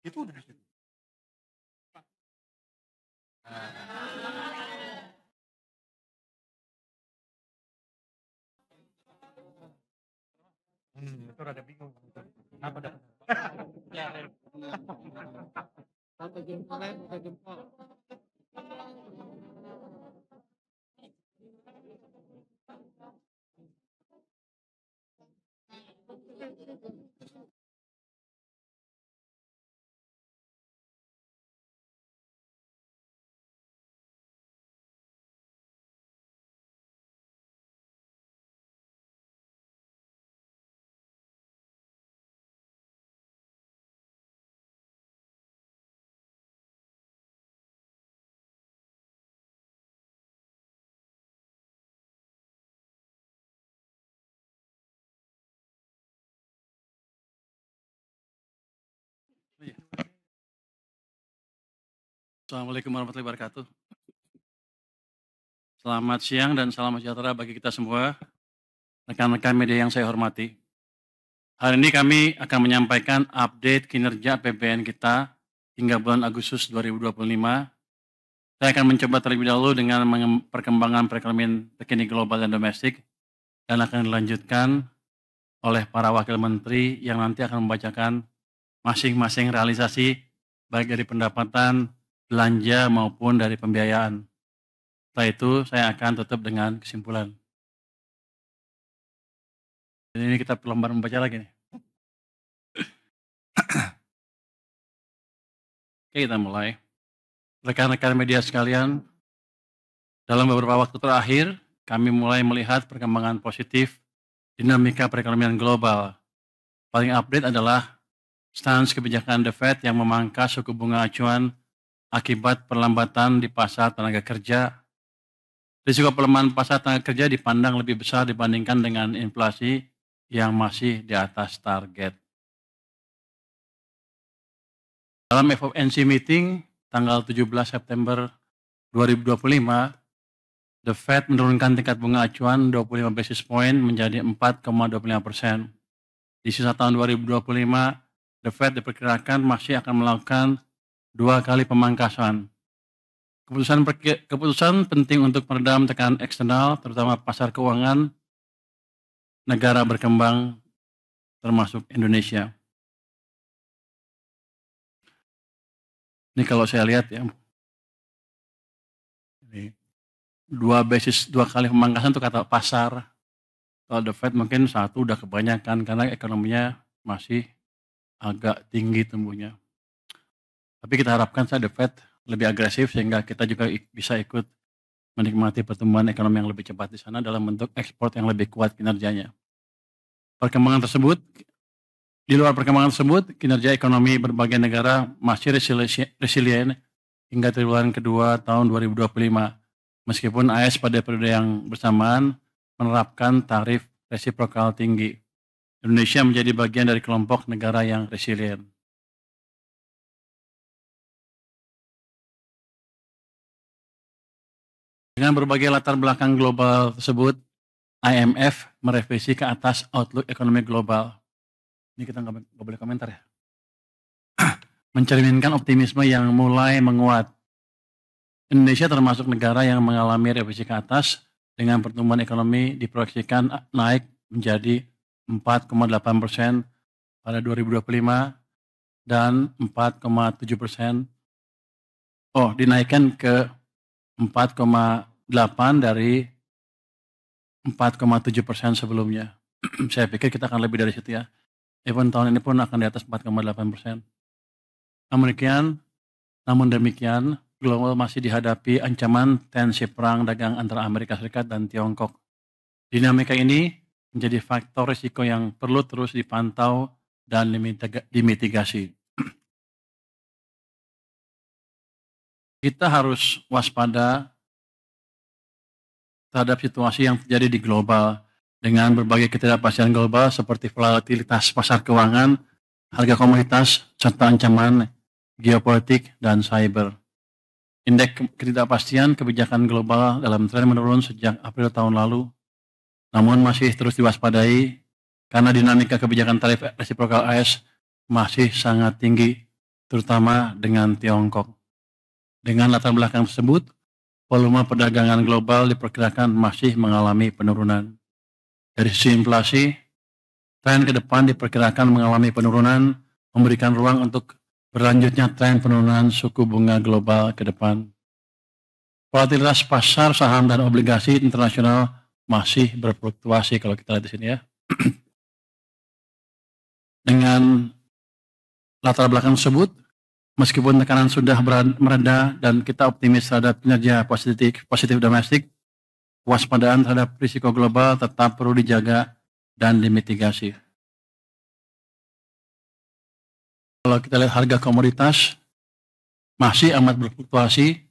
Itu udah di situ. Itu rada bingung. Apa dah? Satu jempol ya, satu jempol. Assalamualaikum warahmatullahi wabarakatuh. Selamat siang dan salam sejahtera bagi kita semua, rekan-rekan media yang saya hormati. Hari ini kami akan menyampaikan update kinerja APBN kita hingga bulan Agustus 2025. Saya akan mencoba terlebih dahulu dengan perkembangan perekonomian terkini global dan domestik, dan akan dilanjutkan oleh para wakil menteri yang nanti akan membacakan masing-masing realisasi baik dari pendapatan, belanja maupun dari pembiayaan. Setelah itu saya akan tutup dengan kesimpulan. Jadi ini kita perlombaan membaca lagi nih. Oke, kita mulai. Rekan-rekan media sekalian, dalam beberapa waktu terakhir kami mulai melihat perkembangan positif dinamika perekonomian global. Paling update adalah stance kebijakan The Fed yang memangkas suku bunga acuan akibat perlambatan di pasar tenaga kerja. Risiko pelemahan pasar tenaga kerja dipandang lebih besar dibandingkan dengan inflasi yang masih di atas target. Dalam FOMC meeting tanggal 17 September 2025, The Fed menurunkan tingkat bunga acuan 25 basis point menjadi 4,25%. Di sisa tahun 2025, The Fed diperkirakan masih akan melakukan 2 kali pemangkasan. Keputusan penting untuk meredam tekanan eksternal, terutama pasar keuangan negara berkembang termasuk Indonesia. Ini kalau saya lihat ya, ini 2 kali pemangkasan itu kata pasar. Kalau The Fed mungkin 1 udah kebanyakan karena ekonominya masih agak tinggi tumbuhnya. Tapi kita harapkan The Fed lebih agresif sehingga kita juga bisa ikut menikmati pertumbuhan ekonomi yang lebih cepat di sana dalam bentuk ekspor yang lebih kuat kinerjanya. Di luar perkembangan tersebut, kinerja ekonomi berbagai negara masih resilient hingga triwulan kedua tahun 2025. Meskipun AS pada periode yang bersamaan menerapkan tarif resiprokal tinggi. Indonesia menjadi bagian dari kelompok negara yang resilient. Dengan berbagai latar belakang global tersebut, IMF merevisi ke atas outlook ekonomi global. Ini kita nggak boleh komentar ya. Mencerminkan optimisme yang mulai menguat. Indonesia termasuk negara yang mengalami revisi ke atas dengan pertumbuhan ekonomi diproyeksikan naik menjadi 4,8% pada 2025 dan 4,7%. Dinaikkan ke 4,8 dari 4,7% sebelumnya. Saya pikir kita akan lebih dari situ ya. Even tahun ini pun akan di atas 4,8%. Namun demikian, global masih dihadapi ancaman tensi perang dagang antara Amerika Serikat dan Tiongkok. Dinamika ini menjadi faktor risiko yang perlu terus dipantau dan dimitigasi. Kita harus waspada terhadap situasi yang terjadi di global dengan berbagai ketidakpastian global seperti volatilitas pasar keuangan, harga komoditas, serta ancaman geopolitik dan cyber. Indeks ketidakpastian kebijakan global dalam tren menurun sejak April tahun lalu, namun masih terus diwaspadai karena dinamika kebijakan tarif resiprokal AS masih sangat tinggi, terutama dengan Tiongkok. Dengan latar belakang tersebut, volume perdagangan global diperkirakan masih mengalami penurunan. Dari sisi inflasi, tren ke depan diperkirakan mengalami penurunan, memberikan ruang untuk berlanjutnya tren penurunan suku bunga global ke depan. Volatilitas pasar saham dan obligasi internasional masih berfluktuasi kalau kita lihat di sini ya. Dengan latar belakang tersebut, meskipun tekanan sudah mereda dan kita optimis terhadap kinerja positif domestik, waspadaan terhadap risiko global tetap perlu dijaga dan dimitigasi. Kalau kita lihat harga komoditas masih amat berfluktuasi.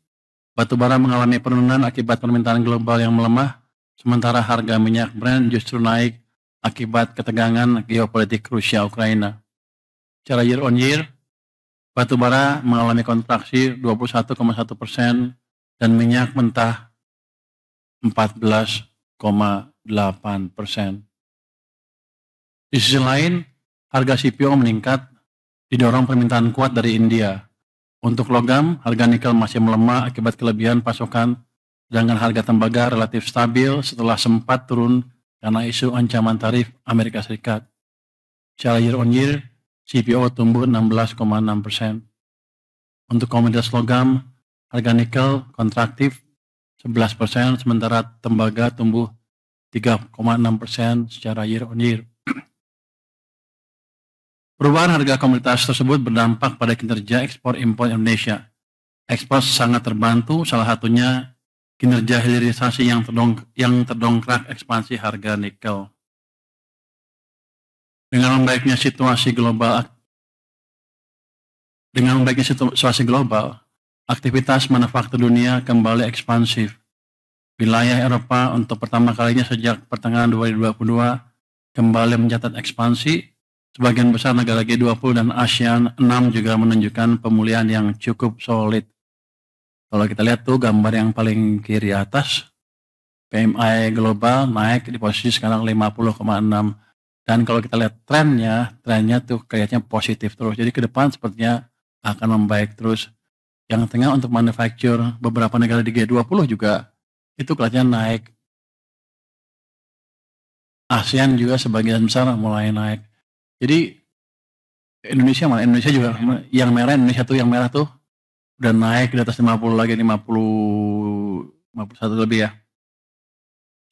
Batubara mengalami penurunan akibat permintaan global yang melemah, sementara harga minyak Brent justru naik akibat ketegangan geopolitik Rusia-Ukraina. Secara year on year, batubara mengalami kontraksi 21,1% dan minyak mentah 14,8%. Di sisi lain, harga CPO meningkat didorong permintaan kuat dari India. Untuk logam, harga nikel masih melemah akibat kelebihan pasokan, sedangkan harga tembaga relatif stabil setelah sempat turun karena isu ancaman tarif Amerika Serikat. Secara year on year, CPO tumbuh 16,6%. Untuk komoditas logam, harga nikel kontraktif 11%, sementara tembaga tumbuh 3,6% secara year on year. Perubahan harga komoditas tersebut berdampak pada kinerja ekspor impor Indonesia. Ekspor sangat terbantu, salah satunya kinerja hilirisasi yang terdongkrak ekspansi harga nikel. Dengan membaiknya situasi global, aktivitas manufaktur dunia kembali ekspansif. Wilayah Eropa untuk pertama kalinya sejak pertengahan 2022 kembali mencatat ekspansi. Sebagian besar negara G20 dan ASEAN 6 juga menunjukkan pemulihan yang cukup solid. Kalau kita lihat tuh gambar yang paling kiri atas, PMI global naik di posisi sekarang 50,6. Dan kalau kita lihat trennya tuh kayaknya positif terus. Jadi ke depan sepertinya akan membaik terus. Yang tengah untuk manufaktur beberapa negara di G20 juga itu kelihatannya naik. ASEAN juga sebagian besar mulai naik. Jadi Indonesia juga yang merah, Indonesia tuh yang merah tuh udah naik di atas 50 lagi, 51 lebih ya.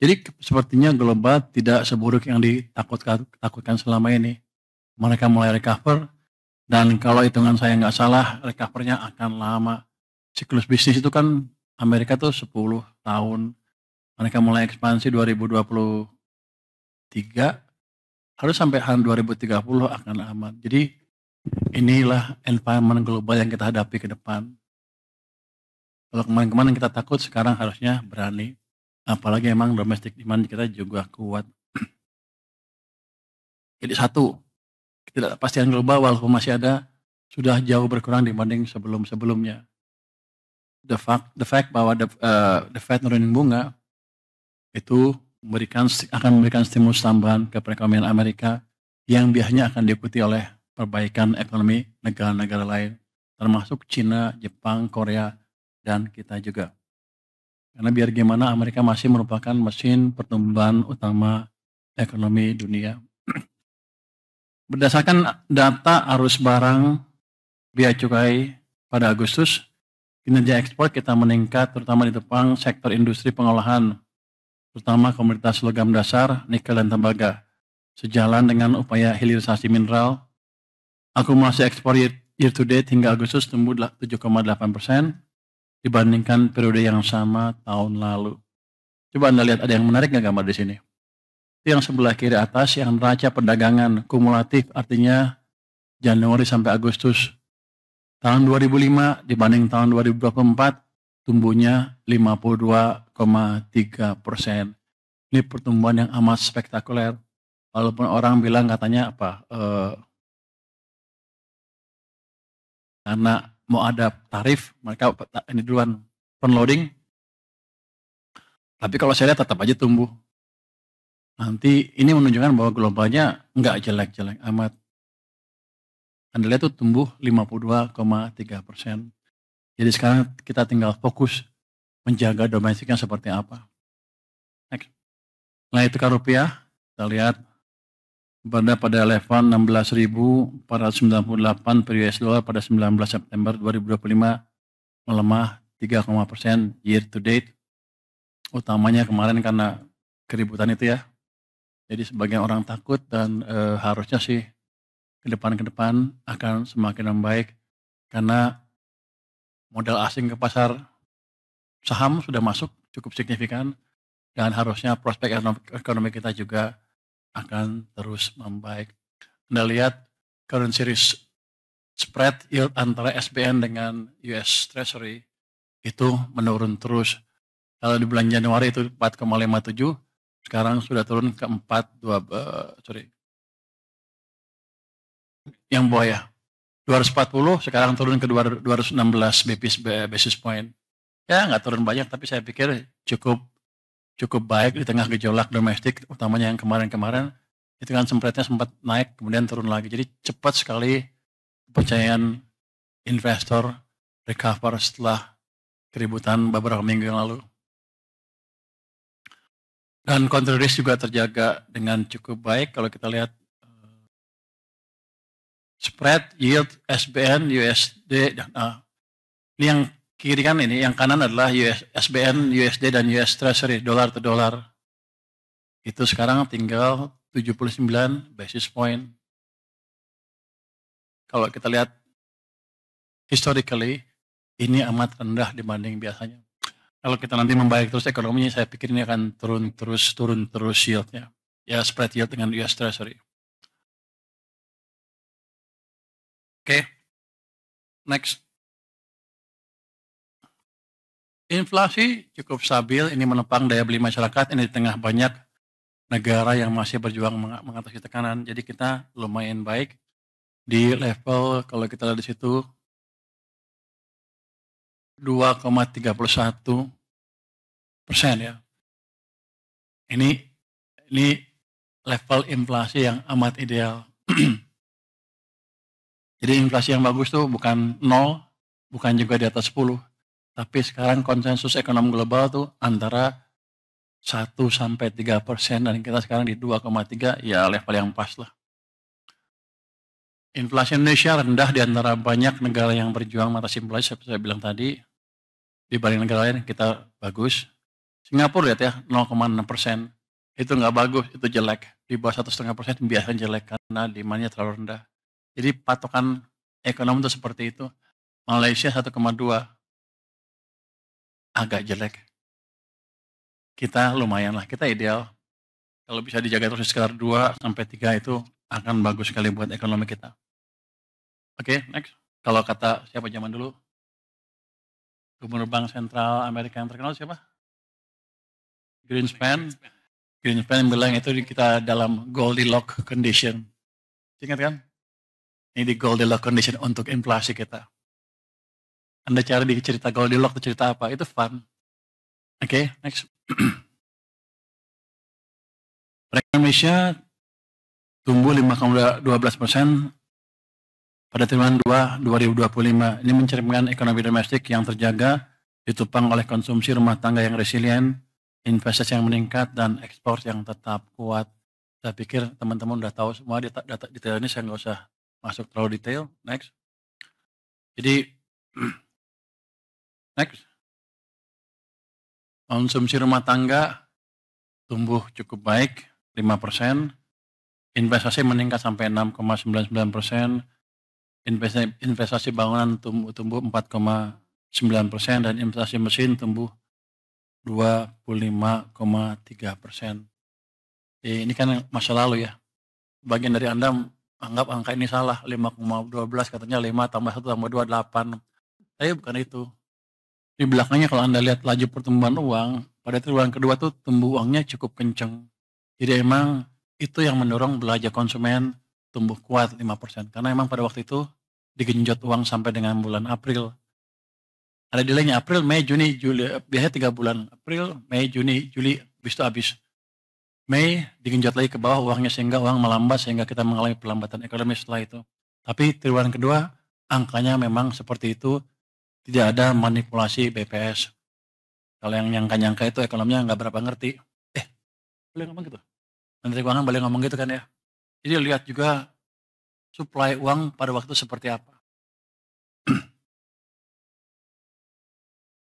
Jadi sepertinya global tidak seburuk yang ditakutkan selama ini. Mereka mulai recover dan kalau hitungan saya nggak salah recovernya akan lama. Siklus bisnis itu kan Amerika tuh 10 tahun. Mereka mulai ekspansi 2023. Harus sampai tahun 2030 akan aman. Jadi inilah environment global yang kita hadapi ke depan. Kalau kemarin-kemarin kita takut, sekarang harusnya berani. Apalagi emang domestic demand kita juga kuat. Jadi satu, ketidakpastian global walaupun masih ada, sudah jauh berkurang dibanding sebelum-sebelumnya. The fact bahwa the Fed nurunin bunga itu akan memberikan stimulus tambahan ke perekonomian Amerika yang biasanya akan diikuti oleh perbaikan ekonomi negara-negara lain, termasuk Cina, Jepang, Korea, dan kita juga. Karena biar gimana Amerika masih merupakan mesin pertumbuhan utama ekonomi dunia. Berdasarkan data arus barang bea cukai pada Agustus, kinerja ekspor kita meningkat terutama di depan sektor industri pengolahan, terutama komoditas logam dasar, nikel dan tembaga. Sejalan dengan upaya hilirisasi mineral, akumulasi ekspor year to date hingga Agustus tumbuh 7,8% dibandingkan periode yang sama tahun lalu. Coba Anda lihat, ada yang menarik nggak gambar di sini? Itu yang sebelah kiri atas, yang neraca perdagangan kumulatif, artinya Januari sampai Agustus tahun 2005 dibanding tahun 2024, tumbuhnya 52,3%. Ini pertumbuhan yang amat spektakuler. Walaupun orang bilang katanya karena mau ada tarif, mereka ini duluan loading. Tapi kalau saya lihat tetap aja tumbuh. Nanti ini menunjukkan bahwa globalnya nggak jelek-jelek amat. Anda lihat tuh tumbuh 52,3%. Jadi sekarang kita tinggal fokus menjaga domestiknya seperti apa. Next. Nilai tukar rupiah, kita lihat pada level 16.498 per US dollar pada 19 September 2025, melemah 3,% year to date. Utamanya kemarin karena keributan itu ya. Jadi sebagian orang takut dan harusnya sih ke depan akan semakin membaik karena modal asing ke pasar saham sudah masuk cukup signifikan dan harusnya prospek ekonomi kita juga akan terus membaik. Anda lihat currency risk spread yield antara SBN dengan US Treasury itu menurun terus. Kalau di bulan Januari itu 4,57, sekarang sudah turun ke 4,2, yang bawah ya, 240, sekarang turun ke 216 basis point. Ya nggak turun banyak, tapi saya pikir cukup baik di tengah gejolak domestik, utamanya yang kemarin-kemarin, itu kan spreadnya sempat naik, kemudian turun lagi. Jadi cepat sekali kepercayaan investor recover setelah keributan beberapa minggu yang lalu. Dan counter risk juga terjaga dengan cukup baik kalau kita lihat spread yield SBN USD. Ini yang kiri kan, ini yang kanan adalah SBN USD dan US Treasury dolar to dolar. Itu sekarang tinggal 79 basis point. Kalau kita lihat historically ini amat rendah dibanding biasanya. Kalau kita nanti membaik terus ekonominya, saya pikir ini akan turun terus yieldnya. Ya, spread yield dengan US Treasury. Oke. Next. Inflasi cukup stabil, ini menopang daya beli masyarakat, ini di tengah banyak negara yang masih berjuang mengatasi tekanan. Jadi kita lumayan baik di level, kalau kita lihat di situ 2,31% ya. Ini level inflasi yang amat ideal. Jadi inflasi yang bagus tuh bukan 0, bukan juga di atas 10. Tapi sekarang konsensus ekonomi global tuh antara 1-3%, dan kita sekarang di 2,3, ya level yang pas lah. Inflasi Indonesia rendah di antara banyak negara yang berjuang mengatasi inflasi, seperti saya bilang tadi. Dibanding negara lain kita bagus. Singapura lihat ya 0,6%, itu nggak bagus, itu jelek. Di bawah 1,5% biasanya jelek karena demandnya terlalu rendah. Jadi patokan ekonomi itu seperti itu. Malaysia 1,2, agak jelek. Kita lumayan lah, kita ideal. Kalau bisa dijaga terus sekitar 2-3 itu akan bagus sekali buat ekonomi kita. Oke, next. Kalau kata siapa zaman dulu? Gubernur Bank Sentral Amerika yang terkenal siapa? Greenspan. Greenspan bilang itu kita dalam Goldilocks condition. Ingat kan? Ini di Goldilocks condition untuk inflasi kita. Anda cari di cerita Goldilocks itu cerita apa? Itu fun. Oke, next. Perekonomian Indonesia tumbuh 5,12% pada triwulan 2 2025. Ini mencerminkan ekonomi domestik yang terjaga, ditopang oleh konsumsi rumah tangga yang resilient, investasi yang meningkat, dan ekspor yang tetap kuat. Saya pikir teman-teman udah tahu semua data detail ini, saya nggak usah masuk terlalu detail. Next. Jadi, next. Konsumsi rumah tangga tumbuh cukup baik, 5%. Investasi meningkat sampai 6,99%. Investasi bangunan tumbuh 4,9%, dan investasi mesin tumbuh 25,3%. Ini kan masa lalu ya. Bagian dari Anda anggap angka ini salah, 5,12 katanya 5 tambah 1 tambah 2, 8. Tapi bukan itu. Di belakangnya kalau Anda lihat laju pertumbuhan uang, pada triwulan kedua tuh tumbuh uangnya cukup kenceng. Jadi emang itu yang mendorong belanja konsumen tumbuh kuat 5%. Karena emang pada waktu itu digenjot uang sampai dengan bulan April. Ada delaynya April, Mei, Juni, Juli. Biasanya 3 bulan. April, Mei, Juni, Juli, habis. Mei digenjot lagi ke bawah uangnya sehingga uang melambat, sehingga kita mengalami pelambatan ekonomi setelah itu. Tapi triwulan kedua angkanya memang seperti itu, tidak ada manipulasi BPS. Kalau yang nyangka-nyangka itu ekonominya nggak berapa ngerti. Boleh ngomong gitu? Menteri Keuangan boleh ngomong gitu kan ya? Jadi lihat juga suplai uang pada waktu seperti apa.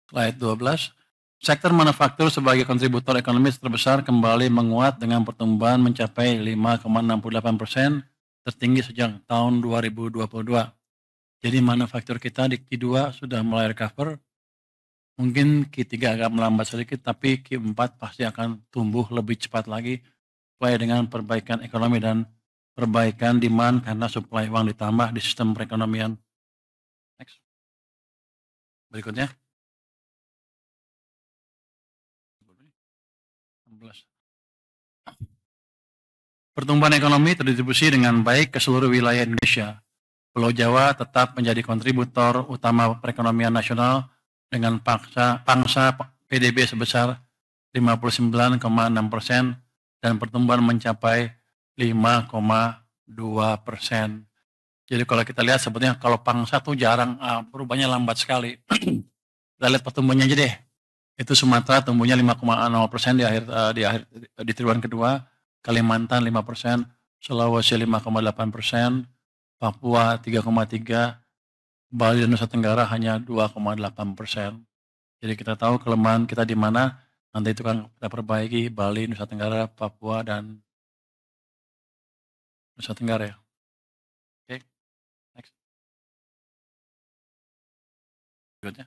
Slide 12. Sektor manufaktur sebagai kontributor ekonomi terbesar kembali menguat dengan pertumbuhan mencapai 5,68%, tertinggi sejak tahun 2022. Jadi manufaktur kita di Q2 sudah mulai recover, mungkin Q3 agak melambat sedikit, tapi Q4 pasti akan tumbuh lebih cepat lagi, sesuai dengan perbaikan ekonomi dan perbaikan demand karena suplai uang ditambah di sistem perekonomian. Next. Berikutnya. 16. Pertumbuhan ekonomi terdistribusi dengan baik ke seluruh wilayah Indonesia. Pulau Jawa tetap menjadi kontributor utama perekonomian nasional dengan pangsa PDB sebesar 59,6% dan pertumbuhan mencapai 5,2%. Jadi kalau kita lihat sebetulnya kalau pangsa tuh jarang, perubahannya lambat sekali. Kita lihat pertumbuhannya aja deh. Itu Sumatera tumbuhnya 5,0% di triwulan kedua, Kalimantan 5%, Sulawesi 5,8%, Papua 3,3%, Bali dan Nusa Tenggara hanya 2,8%. Jadi kita tahu kelemahan kita di mana, nanti itu kan kita perbaiki Bali, Nusa Tenggara, Papua, dan Nusa Tenggara ya. Oke, next. Berikutnya.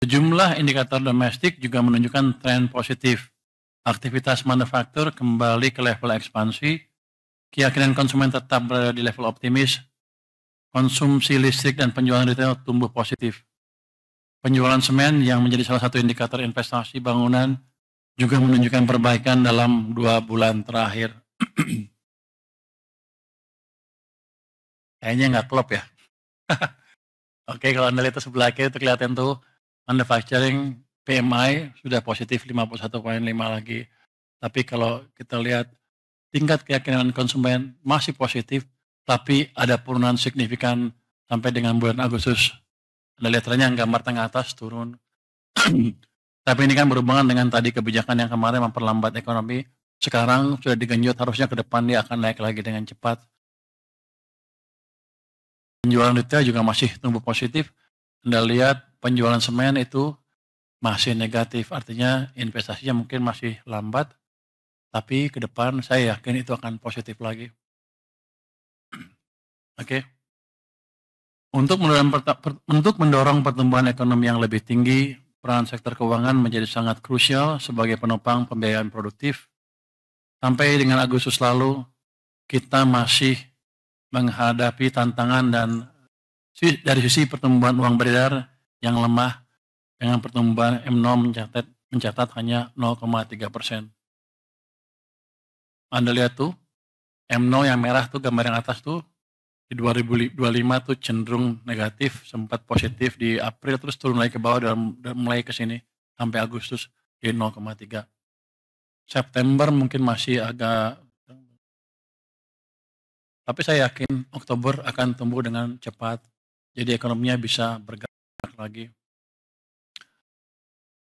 Sejumlah indikator domestik juga menunjukkan tren positif. Aktivitas manufaktur kembali ke level ekspansi, keyakinan konsumen tetap berada di level optimis, konsumsi listrik dan penjualan retail tumbuh positif. Penjualan semen yang menjadi salah satu indikator investasi bangunan juga menunjukkan perbaikan dalam 2 bulan terakhir. Kayaknya nggak klop ya. Oke, kalau Anda lihat sebelah kiri itu kelihatan tuh manufacturing PMI sudah positif 51,5 lagi. Tapi kalau kita lihat tingkat keyakinan konsumen masih positif, tapi ada penurunan signifikan sampai dengan bulan Agustus. Anda lihat trennya gambar tengah atas turun. Tapi ini kan berhubungan dengan tadi kebijakan yang kemarin memperlambat ekonomi. Sekarang sudah digenjot, harusnya ke depan dia akan naik lagi dengan cepat. Penjualan retail juga masih tumbuh positif. Anda lihat penjualan semen itu masih negatif, artinya investasinya mungkin masih lambat, tapi ke depan saya yakin itu akan positif lagi. Oke. Untuk mendorong pertumbuhan ekonomi yang lebih tinggi, peran sektor keuangan menjadi sangat krusial sebagai penopang pembiayaan produktif. Sampai dengan Agustus lalu, kita masih menghadapi tantangan dan dari sisi pertumbuhan uang beredar yang lemah dengan pertumbuhan M0 mencatat hanya 0,3%. Anda lihat tuh, M0 yang merah tuh gambar yang atas tuh di 2025 tuh cenderung negatif, sempat positif di April terus turun lagi ke bawah dan mulai ke sini sampai Agustus di 0,3. September mungkin masih agak, tapi saya yakin Oktober akan tumbuh dengan cepat. Jadi ekonominya bisa bergerak lagi.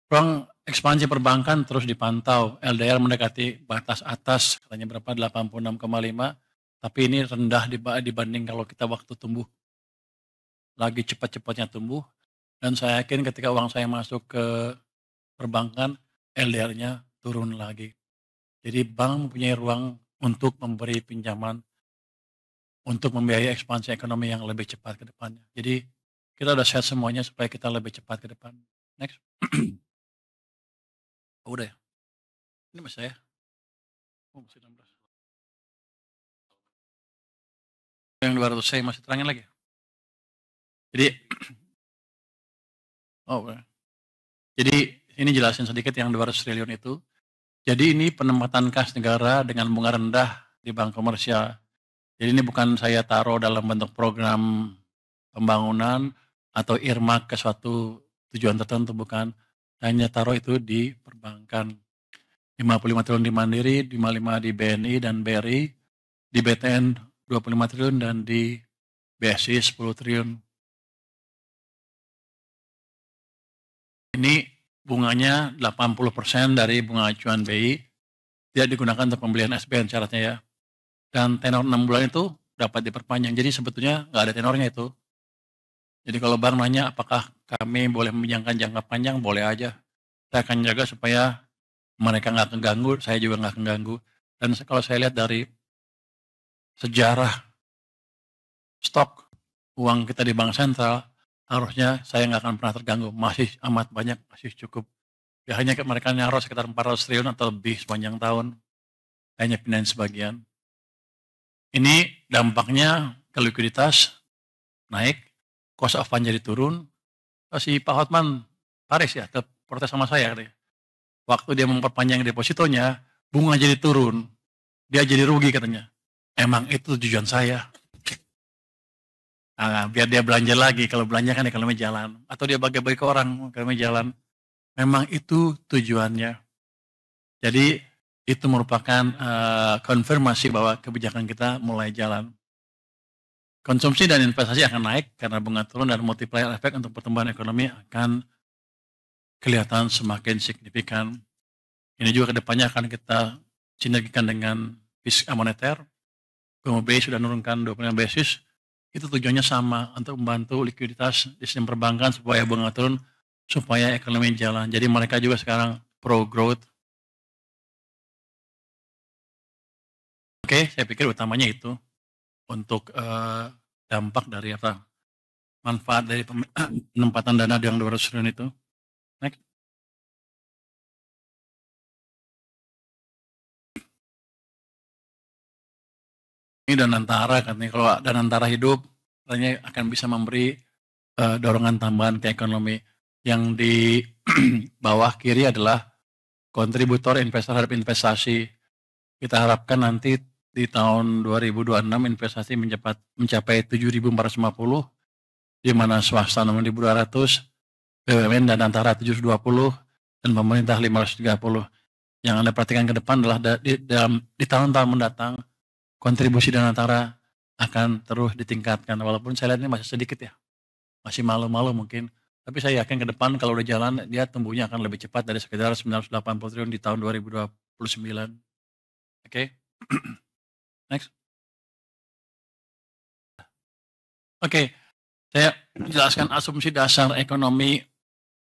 Ruang ekspansi perbankan terus dipantau. LDR mendekati batas atas, katanya berapa? 86,5. Tapi ini rendah dibanding kalau kita waktu tumbuh. Lagi cepat-cepatnya tumbuh. Dan saya yakin ketika uang saya masuk ke perbankan, LDR-nya turun lagi. Jadi bank mempunyai ruang untuk memberi pinjaman untuk membiayai ekspansi ekonomi yang lebih cepat ke depannya. Jadi kita udah set semuanya supaya kita lebih cepat ke depan. Next. Oh, udah ya? Ini masih saya? Oh, masih 16. Yang 200 saya masih terangin lagi. Jadi, jadi ini jelasin sedikit yang 200 triliun itu. Jadi ini penempatan kas negara dengan bunga rendah di bank komersial. Jadi ini bukan saya taruh dalam bentuk program pembangunan atau earmark ke suatu tujuan tertentu, bukan. Hanya taruh itu di perbankan. 55 triliun di Mandiri, 55 di BNI dan BRI, di BTN 25 triliun dan di BSI 10 triliun. Ini bunganya 80% dari bunga acuan BI tidak digunakan untuk pembelian SBN syaratnya ya. Dan tenor 6 bulan itu dapat diperpanjang. Jadi sebetulnya nggak ada tenornya itu. Jadi kalau bank nanya apakah kami boleh meminjamkan jangka panjang, boleh aja. Saya akan jaga supaya mereka nggak keganggu, saya juga nggak keganggu. Dan kalau saya lihat dari sejarah stok uang kita di bank sentral, harusnya saya nggak akan pernah terganggu. Masih amat banyak, masih cukup. Ya hanya mereka nyaros sekitar 400 triliun atau lebih sepanjang tahun. Hanya pindahin sebagian. Ini dampaknya ke likuiditas naik, cost of fund jadi turun. Si Pak Hotman Paris ya, protes sama saya. Waktu dia memperpanjang depositonya, bunga jadi turun. Dia jadi rugi katanya. Emang itu tujuan saya. Nah, biar dia belanja lagi, kalau belanja kan ekonomi jalan. Atau dia bagi-bagi ke orang, ekonomi jalan. Memang itu tujuannya. Jadi itu merupakan konfirmasi bahwa kebijakan kita mulai jalan. Konsumsi dan investasi akan naik karena bunga turun dan multiplier effect untuk pertumbuhan ekonomi akan kelihatan semakin signifikan. Ini juga kedepannya akan kita sinergikan dengan fiskal moneter. BI sudah menurunkan 25 basis. Itu tujuannya sama untuk membantu likuiditas di sistem perbankan supaya bunga turun, supaya ekonomi jalan. Jadi mereka juga sekarang pro growth. Oke, saya pikir utamanya itu untuk dampak dari apa? Manfaat dari penempatan dana yang 200 triliun itu. Next. Ini Danantara katanya, kalau Danantara hidup katanya akan bisa memberi dorongan tambahan ke ekonomi. Yang di bawah kiri adalah kontributor investor terhadap investasi. Kita harapkan nanti di tahun 2026 investasi mencapai 7.450, di mana swasta 6.200, BUMN dan antara 720, dan pemerintah 530. Yang Anda perhatikan ke depan adalah di tahun-tahun mendatang, kontribusi dan antara akan terus ditingkatkan. Walaupun saya lihat ini masih sedikit ya, masih malu-malu mungkin. Tapi saya yakin ke depan kalau udah jalan, dia tumbuhnya akan lebih cepat dari sekitar 980 triliun di tahun 2029. Oke. Next. Oke, saya jelaskan asumsi dasar ekonomi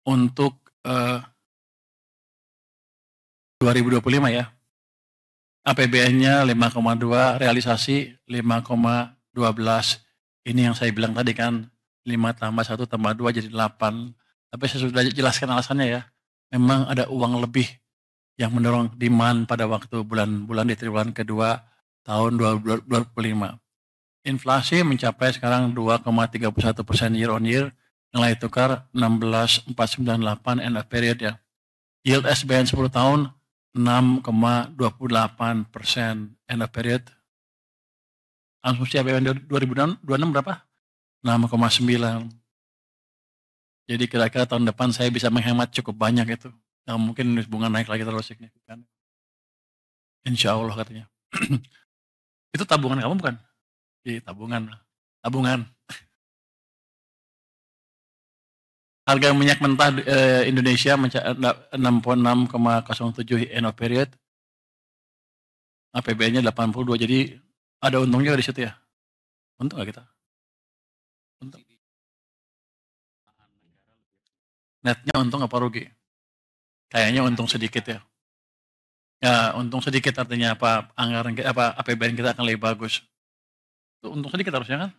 untuk 2025 ya. APBN-nya 5,2, realisasi 5,12. Ini yang saya bilang tadi kan, 5 tambah 1 tambah 2 jadi 8. Tapi saya sudah jelaskan alasannya ya. Memang ada uang lebih yang mendorong demand pada waktu bulan-bulan di triwulan kedua tahun 2025. Inflasi mencapai sekarang 2,31% year on year, nilai tukar 16,498 end of period ya. Yield SBN 10 tahun 6,28% end of period. Asumsi APBN 2026 berapa? 6,9. Jadi kira-kira tahun depan saya bisa menghemat cukup banyak itu. Nah, mungkin bunga naik lagi terlalu signifikan. Insya Allah katanya. Itu tabungan kamu bukan? Iya, tabungan. Harga minyak mentah Indonesia 66,07 end of period. APBN-nya 82, jadi ada untungnya di situ ya. Untung nggak kita? Untung. Netnya untung apa rugi? Kayaknya untung sedikit ya. Ya, untung sedikit artinya apa? Anggaran kita, apa APBN kita akan lebih bagus. Itu untung sedikit harusnya kan?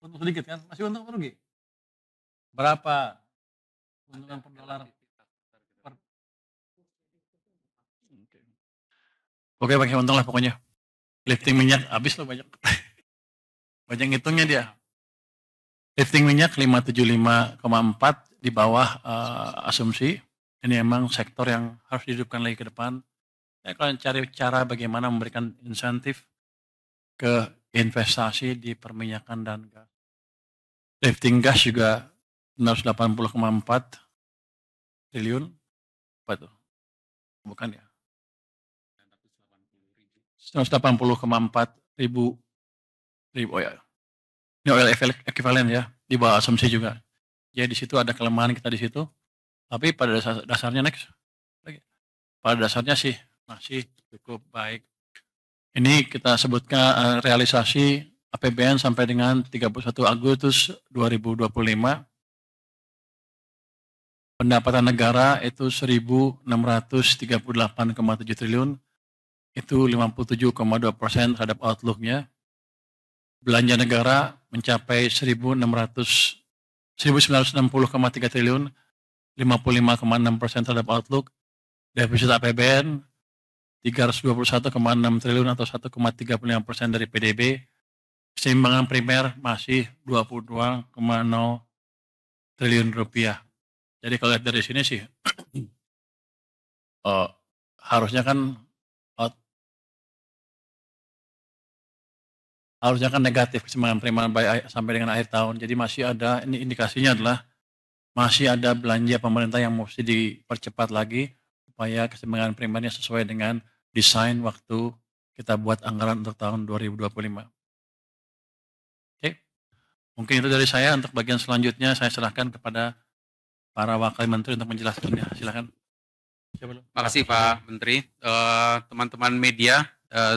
Untung sedikit kan? Masih untung apa rugi? Berapa? Untungan per dolar. Oke, pakai untung lah pokoknya. Lifting minyak habis loh banyak. Banyak ngitungnya dia. Lifting minyak 575,4 di bawah asumsi. Ini emang sektor yang harus dihidupkan lagi ke depan. Saya akan cari cara bagaimana memberikan insentif ke investasi di perminyakan dan gas. Lifting gas juga 680,4 triliun. Apa tuh? Bukan ya? 180,4 ribu, oh ya. Ini oil equivalent ya, di bawah asumsi juga. Jadi di situ ada kelemahan kita di situ. Tapi pada dasarnya next. Pada dasarnya sih masih cukup baik. Ini kita sebutkan realisasi APBN sampai dengan 31 Agustus 2025. Pendapatan negara itu 1.638,7 triliun, itu 57,2% terhadap outlook-nya. Belanja negara mencapai 1.960,3 triliun, 55,6% terhadap outlook. Defisit APBN 321,6 triliun atau 1,35% dari PDB. Keseimbangan primer masih 22,0 triliun rupiah. Jadi kalau lihat dari sini sih harusnya kan negatif keseimbangan primer sampai dengan akhir tahun. Jadi masih ada, ini indikasinya adalah masih ada belanja pemerintah yang mesti dipercepat lagi supaya keseimbangan primernya sesuai dengan desain waktu kita buat anggaran untuk tahun 2025. Oke, mungkin itu dari saya. Untuk bagian selanjutnya saya serahkan kepada para wakil menteri untuk menjelaskannya. Silakan. Terima kasih Pak Menteri. Teman-teman media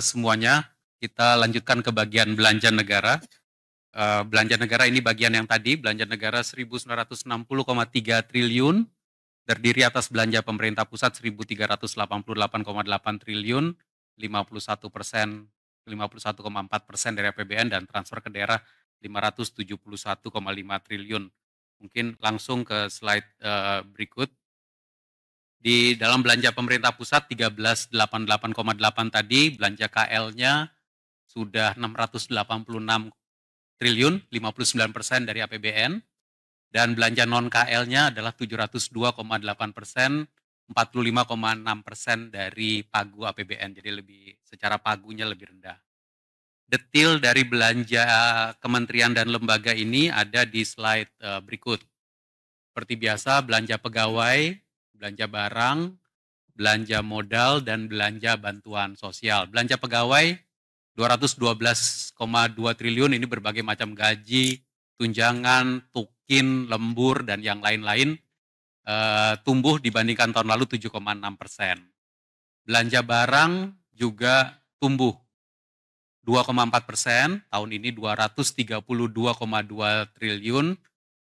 semuanya, kita lanjutkan ke bagian belanja negara. Belanja negara ini bagian yang tadi, belanja negara 1.960,3 triliun, terdiri atas belanja pemerintah pusat 1.388,8 triliun, 51,4% dari APBN, dan transfer ke daerah 571,5 triliun. Mungkin langsung ke slide berikut. Di dalam belanja pemerintah pusat 1388,8 tadi, belanja KL-nya sudah 686 triliun, 59% dari APBN. Dan belanja non-KL-nya adalah 702,8%, 45,6% dari pagu APBN. Jadi secara pagunya lebih rendah. Detail dari belanja kementerian dan lembaga ini ada di slide berikut. Seperti biasa, belanja pegawai, belanja barang, belanja modal, dan belanja bantuan sosial. Belanja pegawai 212,2 triliun, ini berbagai macam gaji, tunjangan, tukin, lembur, dan yang lain-lain, tumbuh dibandingkan tahun lalu 7,6%. Belanja barang juga tumbuh 2,4%, tahun ini 232,2 triliun,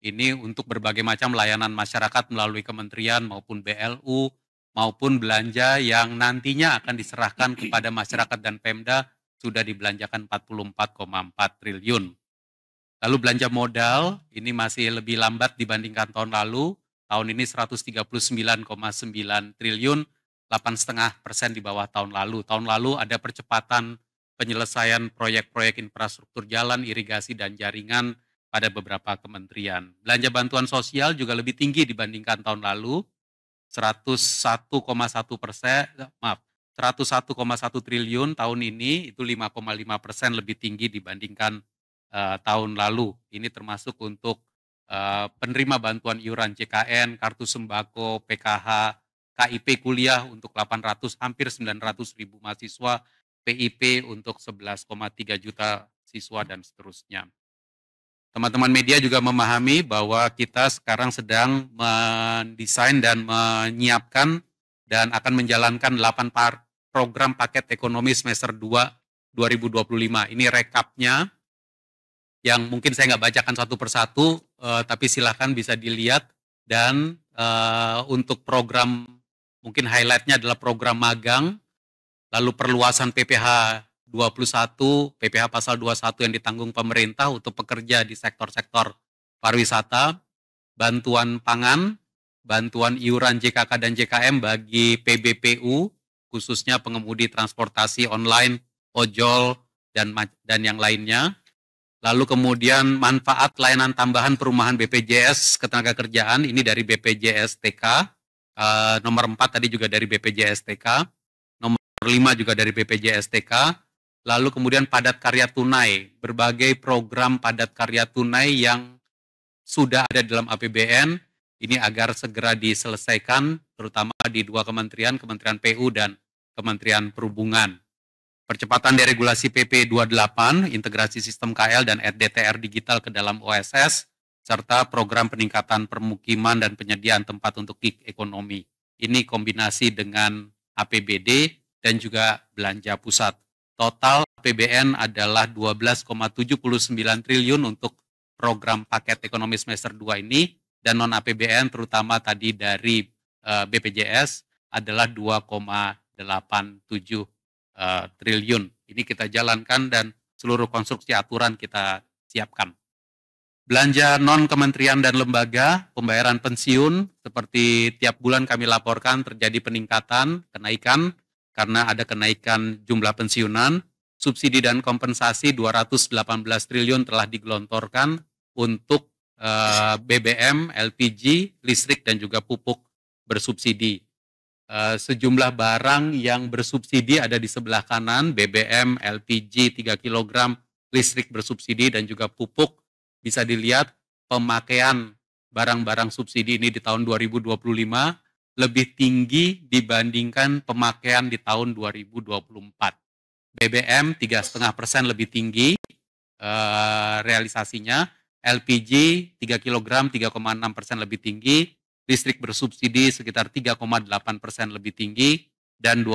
ini untuk berbagai macam layanan masyarakat melalui kementerian maupun BLU, maupun belanja yang nantinya akan diserahkan kepada masyarakat dan Pemda, sudah dibelanjakan 44,4 triliun. Lalu belanja modal, ini masih lebih lambat dibandingkan tahun lalu. Tahun ini 139,9 triliun, 8,5% di bawah tahun lalu. Tahun lalu ada percepatan penyelesaian proyek-proyek infrastruktur jalan, irigasi, dan jaringan pada beberapa kementerian. Belanja bantuan sosial juga lebih tinggi dibandingkan tahun lalu, 101,1 triliun tahun ini, itu 5,5% lebih tinggi dibandingkan tahun lalu. Ini termasuk untuk penerima bantuan iuran JKN, kartu sembako, PKH, KIP kuliah untuk 800, hampir 900 ribu mahasiswa, PIP untuk 11,3 juta siswa, dan seterusnya. Teman-teman media juga memahami bahwa kita sekarang sedang mendesain dan menyiapkan dan akan menjalankan 8 program paket ekonomi semester 2 2025. Ini rekapnya yang mungkin saya nggak bacakan satu persatu, tapi silakan bisa dilihat. Dan untuk program, mungkin highlightnya adalah program magang, lalu perluasan PPH 21, PPH pasal 21 yang ditanggung pemerintah untuk pekerja di sektor-sektor pariwisata, bantuan pangan, bantuan iuran JKK dan JKM bagi PBPU, khususnya pengemudi transportasi online, ojol, dan yang lainnya. Lalu kemudian manfaat layanan tambahan perumahan BPJS Ketenagakerjaan, ini dari BPJS TK, nomor 4 tadi juga dari BPJS TK, nomor 5 juga dari BPJS TK. Lalu kemudian padat karya tunai, berbagai program padat karya tunai yang sudah ada dalam APBN, ini agar segera diselesaikan, terutama di dua kementerian, Kementerian PU dan Kementerian Perhubungan. Percepatan deregulasi PP 28, integrasi sistem KL dan RDTR digital ke dalam OSS, serta program peningkatan permukiman dan penyediaan tempat untuk gig ekonomi. Ini kombinasi dengan APBD dan juga belanja pusat. Total APBN adalah 12,79 triliun untuk program paket ekonomi semester 2 ini, dan non-APBN terutama tadi dari BPJS adalah 2,87 triliun. Ini kita jalankan dan seluruh konstruksi aturan kita siapkan. Belanja non-kementerian dan lembaga, pembayaran pensiun, seperti tiap bulan kami laporkan terjadi peningkatan, kenaikan, karena ada kenaikan jumlah pensiunan. Subsidi dan kompensasi 218 triliun telah digelontorkan untuk BBM, LPG, listrik, dan juga pupuk bersubsidi. Sejumlah barang yang bersubsidi ada di sebelah kanan, BBM, LPG 3 kg, listrik bersubsidi, dan juga pupuk. Bisa dilihat pemakaian barang-barang subsidi ini di tahun 2025 lebih tinggi dibandingkan pemakaian di tahun 2024. BBM 3,5% lebih tinggi realisasinya, LPG 3 kg 3,6% lebih tinggi, listrik bersubsidi sekitar 3,8% lebih tinggi, dan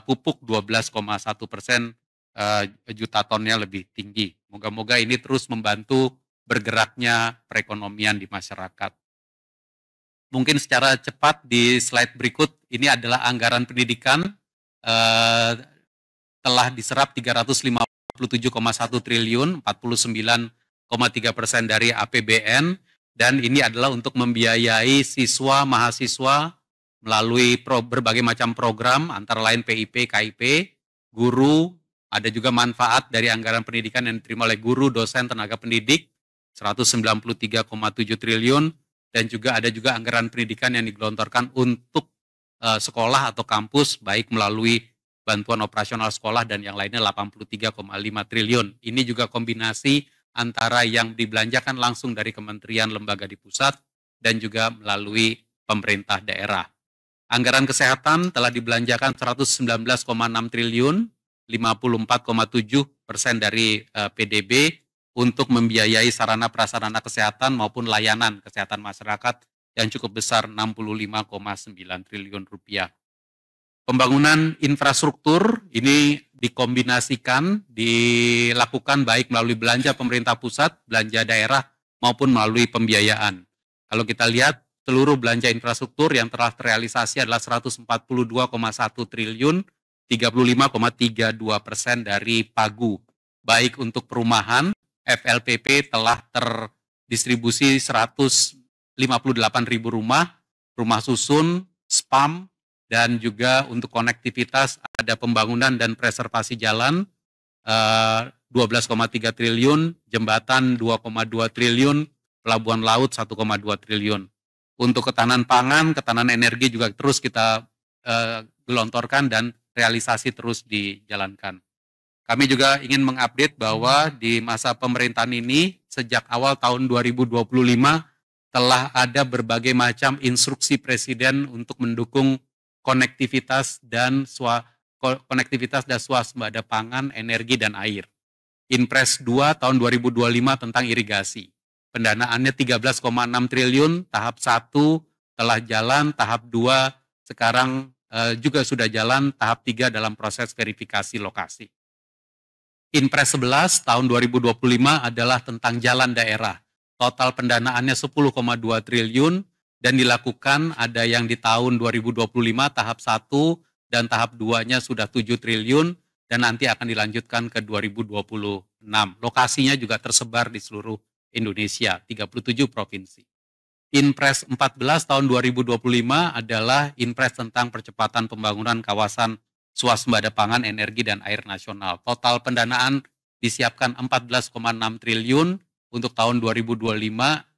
pupuk 12,1% juta tonnya lebih tinggi. Moga-moga ini terus membantu bergeraknya perekonomian di masyarakat. Mungkin secara cepat di slide berikut, ini adalah anggaran pendidikan telah diserap 357,1 triliun, 49,3% dari APBN, dan ini adalah untuk membiayai siswa, mahasiswa melalui berbagai macam program, antara lain PIP, KIP, guru, ada juga manfaat dari anggaran pendidikan yang diterima oleh guru, dosen, tenaga pendidik, 193,7 triliun, dan juga ada juga anggaran pendidikan yang digelontorkan untuk sekolah atau kampus, baik melalui bantuan operasional sekolah dan yang lainnya 83,5 triliun. Ini juga kombinasi antara yang dibelanjakan langsung dari kementerian lembaga di pusat dan juga melalui pemerintah daerah. Anggaran kesehatan telah dibelanjakan 119,6 triliun, 54,7% dari PDB untuk membiayai sarana prasarana kesehatan maupun layanan kesehatan masyarakat yang cukup besar 65,9 triliun rupiah. Pembangunan infrastruktur ini dikombinasikan, dilakukan baik melalui belanja pemerintah pusat, belanja daerah, maupun melalui pembiayaan. Kalau kita lihat, seluruh belanja infrastruktur yang telah terrealisasi adalah 142,1 triliun, 35,32% dari PAGU. Baik untuk perumahan, FLPP telah terdistribusi 158.000 rumah, rumah susun, SPAM, dan juga untuk konektivitas ada pembangunan dan preservasi jalan 12,3 triliun, jembatan 2,2 triliun, pelabuhan laut 1,2 triliun. Untuk ketahanan pangan, ketahanan energi juga terus kita gelontorkan dan realisasi terus dijalankan. Kami juga ingin mengupdate bahwa di masa pemerintahan ini sejak awal tahun 2025 telah ada berbagai macam instruksi Presiden untuk mendukung konektivitas dan swasembada pangan, energi, dan air. Inpres 2 tahun 2025 tentang irigasi. Pendanaannya 13,6 triliun, tahap 1 telah jalan, tahap 2 sekarang juga sudah jalan, tahap 3 dalam proses verifikasi lokasi. Inpres 11 tahun 2025 adalah tentang jalan daerah. Total pendanaannya 10,2 triliun, dan dilakukan ada yang di tahun 2025 tahap 1 dan tahap 2-nya sudah 7 triliun dan nanti akan dilanjutkan ke 2026. Lokasinya juga tersebar di seluruh Indonesia, 37 provinsi. Inpres 14 tahun 2025 adalah Inpres tentang percepatan pembangunan kawasan swasembada pangan, energi, dan air nasional. Total pendanaan disiapkan 14,6 triliun untuk tahun 2025,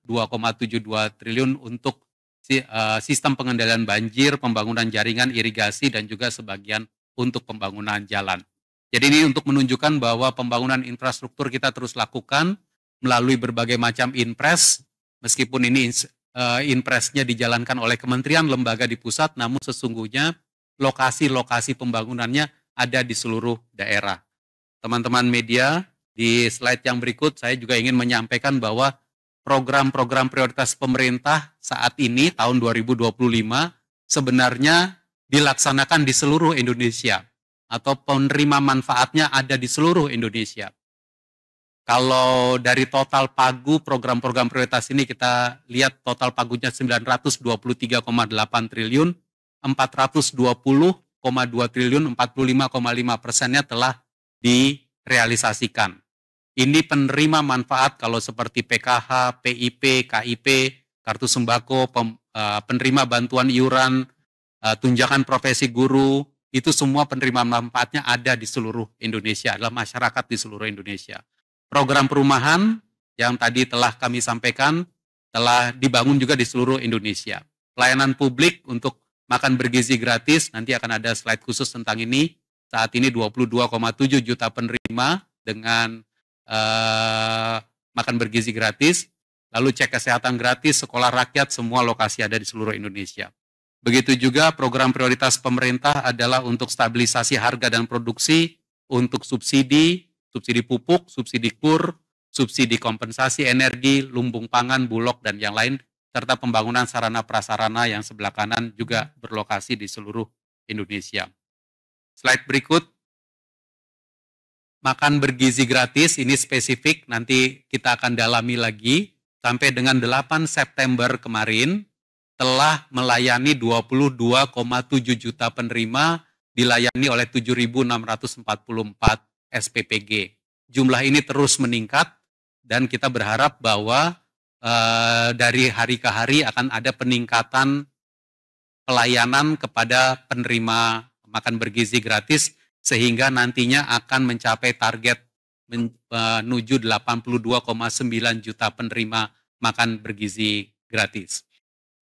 2,72 triliun untuk sistem pengendalian banjir, pembangunan jaringan irigasi, dan juga sebagian untuk pembangunan jalan. Jadi ini untuk menunjukkan bahwa pembangunan infrastruktur kita terus lakukan melalui berbagai macam inpres, meskipun ini impresnya dijalankan oleh kementerian lembaga di pusat, namun sesungguhnya lokasi-lokasi pembangunannya ada di seluruh daerah. Teman-teman media, di slide yang berikut saya juga ingin menyampaikan bahwa program-program prioritas pemerintah saat ini tahun 2025 sebenarnya dilaksanakan di seluruh Indonesia atau penerima manfaatnya ada di seluruh Indonesia. Kalau dari total pagu program-program prioritas ini kita lihat total pagunya 923,8 triliun, 420,2 triliun, 45,5%-nya telah direalisasikan. Ini penerima manfaat kalau seperti PKH, PIP, KIP, kartu sembako, penerima bantuan iuran, tunjangan profesi guru, itu semua penerima manfaatnya ada di seluruh Indonesia, adalah masyarakat di seluruh Indonesia. Program perumahan yang tadi telah kami sampaikan telah dibangun juga di seluruh Indonesia. Pelayanan publik untuk makan bergizi gratis, nanti akan ada slide khusus tentang ini. Saat ini 22,7 juta penerima dengan makan bergizi gratis. Lalu cek kesehatan gratis, sekolah rakyat, semua lokasi ada di seluruh Indonesia. Begitu juga program prioritas pemerintah adalah untuk stabilisasi harga dan produksi, untuk subsidi pupuk, subsidi kur, subsidi kompensasi energi, lumbung pangan, bulog, dan yang lain, serta pembangunan sarana prasarana yang sebelah kanan juga berlokasi di seluruh Indonesia. Slide berikut, makan bergizi gratis, ini spesifik, nanti kita akan dalami lagi, sampai dengan 8 September kemarin, telah melayani 22,7 juta penerima, dilayani oleh 7.644 SPPG. Jumlah ini terus meningkat dan kita berharap bahwa dari hari ke hari akan ada peningkatan pelayanan kepada penerima makan bergizi gratis sehingga nantinya akan mencapai target menuju 82,9 juta penerima makan bergizi gratis.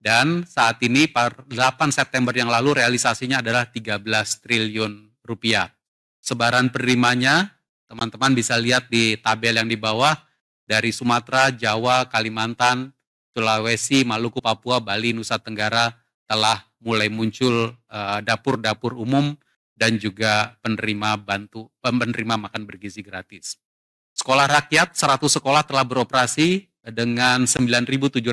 Dan saat ini per 8 September yang lalu realisasinya adalah 13 triliun rupiah. Sebaran penerimanya, teman-teman bisa lihat di tabel yang di bawah, dari Sumatera, Jawa, Kalimantan, Sulawesi, Maluku, Papua, Bali, Nusa Tenggara telah mulai muncul dapur-dapur umum dan juga penerima makan bergizi gratis. Sekolah rakyat, 100 sekolah telah beroperasi dengan 9.780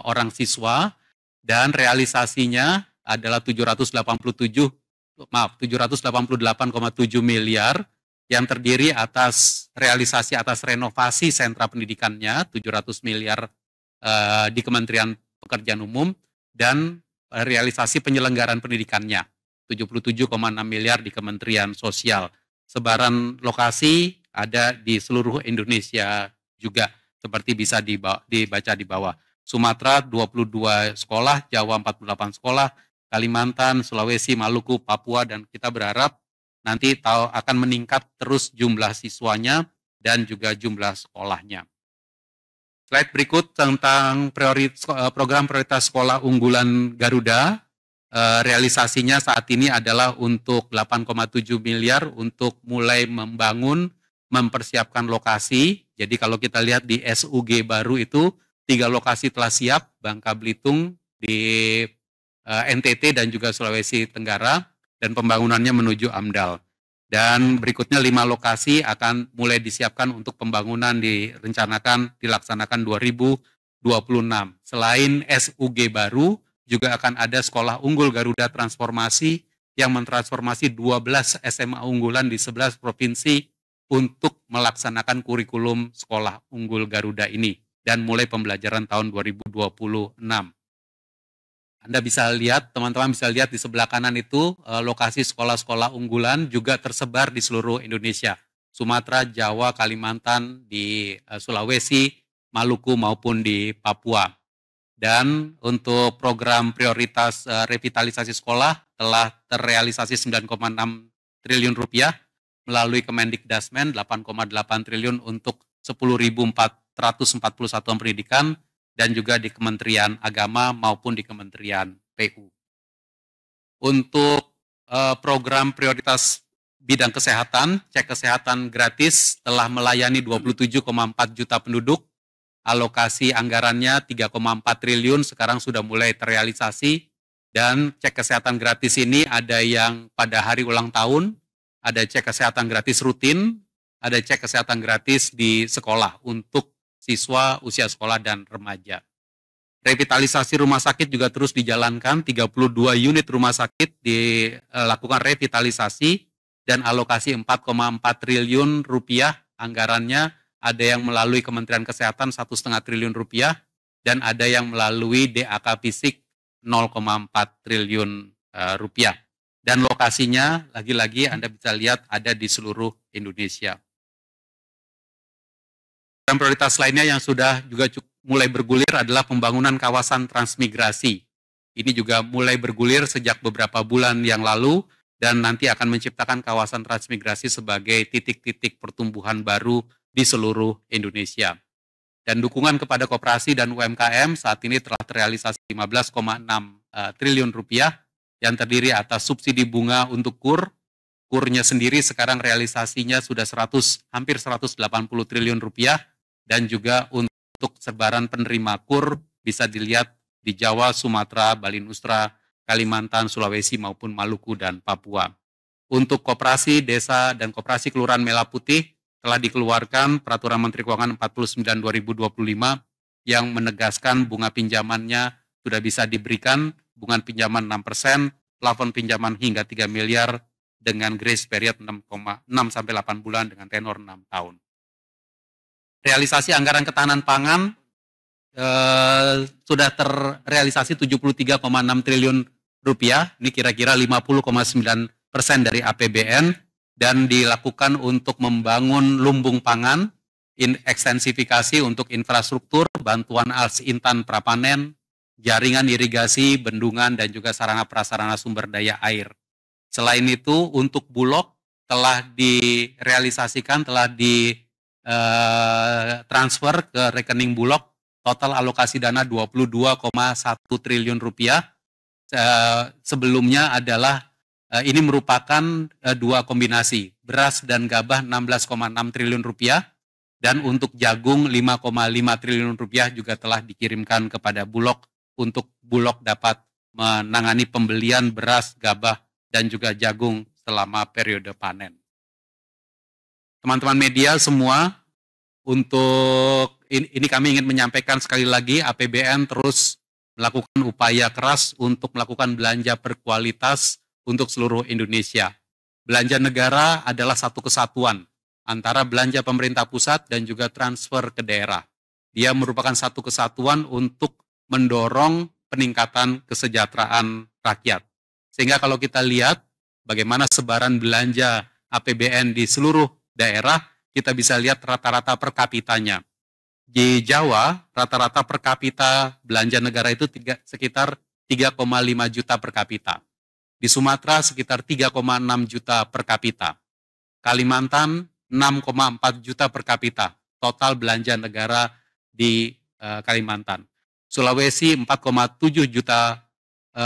orang siswa dan realisasinya adalah 788,7 miliar yang terdiri atas realisasi atas renovasi sentra pendidikannya 700 miliar di Kementerian Pekerjaan Umum dan realisasi penyelenggaraan pendidikannya 77,6 miliar di Kementerian Sosial. Sebaran lokasi ada di seluruh Indonesia juga seperti bisa dibaca di bawah. Sumatera 22 sekolah, Jawa 48 sekolah, Kalimantan, Sulawesi, Maluku, Papua, dan kita berharap nanti akan meningkat terus jumlah siswanya dan juga jumlah sekolahnya. Slide berikut tentang program prioritas sekolah unggulan Garuda. Realisasinya saat ini adalah untuk 8,7 miliar untuk mulai membangun, mempersiapkan lokasi. Jadi kalau kita lihat di SUG baru itu, 3 lokasi telah siap, Bangka Belitung, di NTT dan juga Sulawesi Tenggara, dan pembangunannya menuju AMDAL. Dan berikutnya 5 lokasi akan mulai disiapkan untuk pembangunan dilaksanakan 2026. Selain SUG baru, juga akan ada sekolah unggul Garuda transformasi yang mentransformasi 12 SMA unggulan di 11 provinsi untuk melaksanakan kurikulum sekolah unggul Garuda ini dan mulai pembelajaran tahun 2026. Anda bisa lihat, teman-teman bisa lihat di sebelah kanan itu lokasi sekolah-sekolah unggulan juga tersebar di seluruh Indonesia. Sumatera, Jawa, Kalimantan, di Sulawesi, Maluku maupun di Papua. Dan untuk program prioritas revitalisasi sekolah telah terrealisasi 9,6 triliun rupiah melalui Kemendikdasmen 8,8 triliun untuk 10.441 satuan pendidikan dan juga di Kementerian Agama maupun di Kementerian PU. Untuk program prioritas bidang kesehatan, cek kesehatan gratis telah melayani 27,4 juta penduduk alokasi anggarannya 3,4 triliun sekarang sudah mulai terrealisasi, dan cek kesehatan gratis ini ada yang pada hari ulang tahun, ada cek kesehatan gratis rutin, ada cek kesehatan gratis di sekolah untuk siswa usia sekolah dan remaja. Revitalisasi rumah sakit juga terus dijalankan, 32 unit rumah sakit dilakukan revitalisasi dan alokasi 4,4 triliun rupiah anggarannya, ada yang melalui Kementerian Kesehatan 1,5 triliun rupiah, dan ada yang melalui DAK fisik 0,4 triliun rupiah. Dan lokasinya, lagi-lagi Anda bisa lihat ada di seluruh Indonesia. Dan prioritas lainnya yang sudah juga mulai bergulir adalah pembangunan kawasan transmigrasi. Ini juga mulai bergulir sejak beberapa bulan yang lalu, dan nanti akan menciptakan kawasan transmigrasi sebagai titik-titik pertumbuhan baru di seluruh Indonesia. Dan dukungan kepada koperasi dan UMKM saat ini telah terrealisasi 15,6 triliun rupiah yang terdiri atas subsidi bunga untuk KUR. KUR-nya sendiri sekarang realisasinya sudah hampir 180 triliun rupiah, dan juga untuk sebaran penerima KUR bisa dilihat di Jawa, Sumatera, Bali Nusra, Kalimantan, Sulawesi maupun Maluku dan Papua. Untuk koperasi desa dan koperasi kelurahan Merah Putih telah dikeluarkan Peraturan Menteri Keuangan 49/2025 yang menegaskan bunga pinjamannya sudah bisa diberikan, bunga pinjaman 6%, plafon pinjaman hingga 3 miliar dengan grace period 6-8 bulan dengan tenor 6 tahun. Realisasi anggaran ketahanan pangan sudah terrealisasi 73,6 triliun rupiah, ini kira-kira 50,9% dari APBN, dan dilakukan untuk membangun lumbung pangan, ekstensifikasi untuk infrastruktur, bantuan intan prapanen, jaringan irigasi, bendungan, dan juga sarana prasarana sumber daya air. Selain itu, untuk Bulog telah direalisasikan, telah transfer ke rekening Bulog, total alokasi dana 22,1 triliun rupiah. Sebelumnya adalah ini merupakan dua kombinasi, beras dan gabah 16,6 triliun rupiah, dan untuk jagung 5,5 triliun rupiah juga telah dikirimkan kepada Bulog untuk Bulog dapat menangani pembelian beras, gabah, dan juga jagung selama periode panen. Teman-teman media semua, untuk ini kami ingin menyampaikan sekali lagi, APBN terus melakukan upaya keras untuk melakukan belanja berkualitas untuk seluruh Indonesia. Belanja negara adalah satu kesatuan antara belanja pemerintah pusat dan juga transfer ke daerah. Dia merupakan satu kesatuan untuk mendorong peningkatan kesejahteraan rakyat. Sehingga kalau kita lihat bagaimana sebaran belanja APBN di seluruh daerah, kita bisa lihat rata-rata per kapitanya. Di Jawa, rata-rata per kapita belanja negara itu sekitar 3,5 juta per kapita. Di Sumatera sekitar 3,6 juta per kapita. Kalimantan 6,4 juta per kapita. Total belanja negara di Kalimantan. Sulawesi 4,7 juta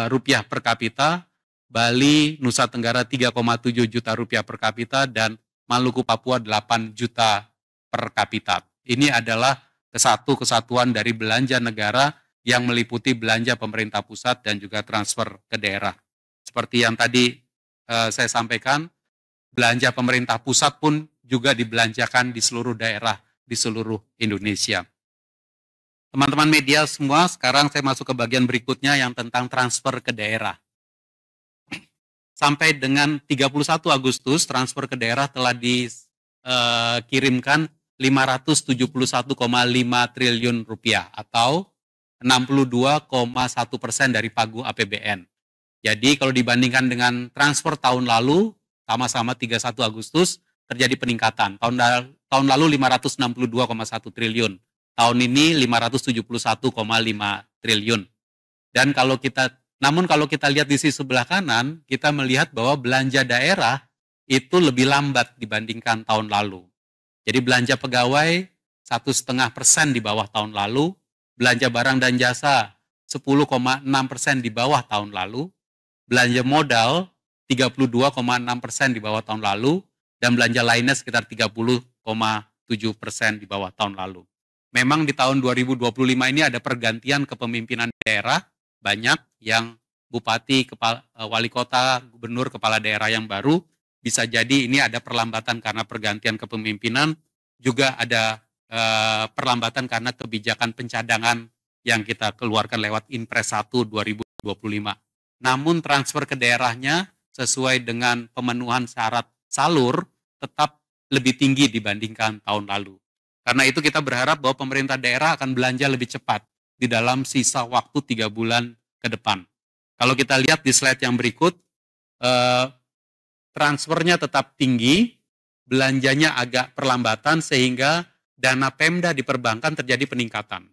rupiah per kapita. Bali, Nusa Tenggara 3,7 juta rupiah per kapita, dan Maluku Papua 8 juta per kapita. Ini adalah satu kesatuan dari belanja negara yang meliputi belanja pemerintah pusat dan juga transfer ke daerah. Seperti yang tadi saya sampaikan, belanja pemerintah pusat pun juga dibelanjakan di seluruh daerah di seluruh Indonesia. Teman-teman media semua, sekarang saya masuk ke bagian berikutnya yang tentang transfer ke daerah. Sampai dengan 31 Agustus, transfer ke daerah telah dikirimkan 571,5 triliun rupiah atau 62,1% dari pagu APBN. Jadi kalau dibandingkan dengan transfer tahun lalu, sama-sama 31 Agustus, terjadi peningkatan. Tahun lalu 562,1 triliun, tahun ini 571,5 triliun. Dan namun kalau kita lihat di sisi sebelah kanan, kita melihat bahwa belanja daerah itu lebih lambat dibandingkan tahun lalu. Jadi belanja pegawai 1,5% di bawah tahun lalu, belanja barang dan jasa 10,6% di bawah tahun lalu, belanja modal 32,6% di bawah tahun lalu, dan belanja lainnya sekitar 30,7% di bawah tahun lalu. memang di tahun 2025 ini ada pergantian kepemimpinan daerah, banyak yang bupati, wali kota, gubernur, kepala daerah yang baru, bisa jadi ini ada perlambatan karena pergantian kepemimpinan, juga ada perlambatan karena kebijakan pencadangan yang kita keluarkan lewat Inpres 1 2025. Namun transfer ke daerahnya sesuai dengan pemenuhan syarat salur tetap lebih tinggi dibandingkan tahun lalu. Karena itu kita berharap bahwa pemerintah daerah akan belanja lebih cepat di dalam sisa waktu 3 bulan ke depan. Kalau kita lihat di slide yang berikut, transfernya tetap tinggi, belanjanya agak perlambatan sehingga dana Pemda di perbankan terjadi peningkatan.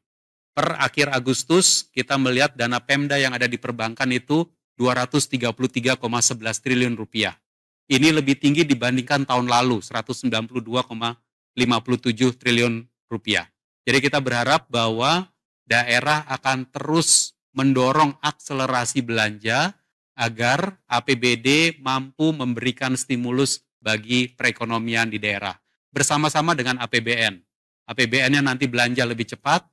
Per akhir Agustus kita melihat dana Pemda yang ada di perbankan itu 233,11 triliun rupiah. Ini lebih tinggi dibandingkan tahun lalu, 192,57 triliun rupiah. Jadi kita berharap bahwa daerah akan terus mendorong akselerasi belanja agar APBD mampu memberikan stimulus bagi perekonomian di daerah. Bersama-sama dengan APBN. APBN-nya nanti belanja lebih cepat,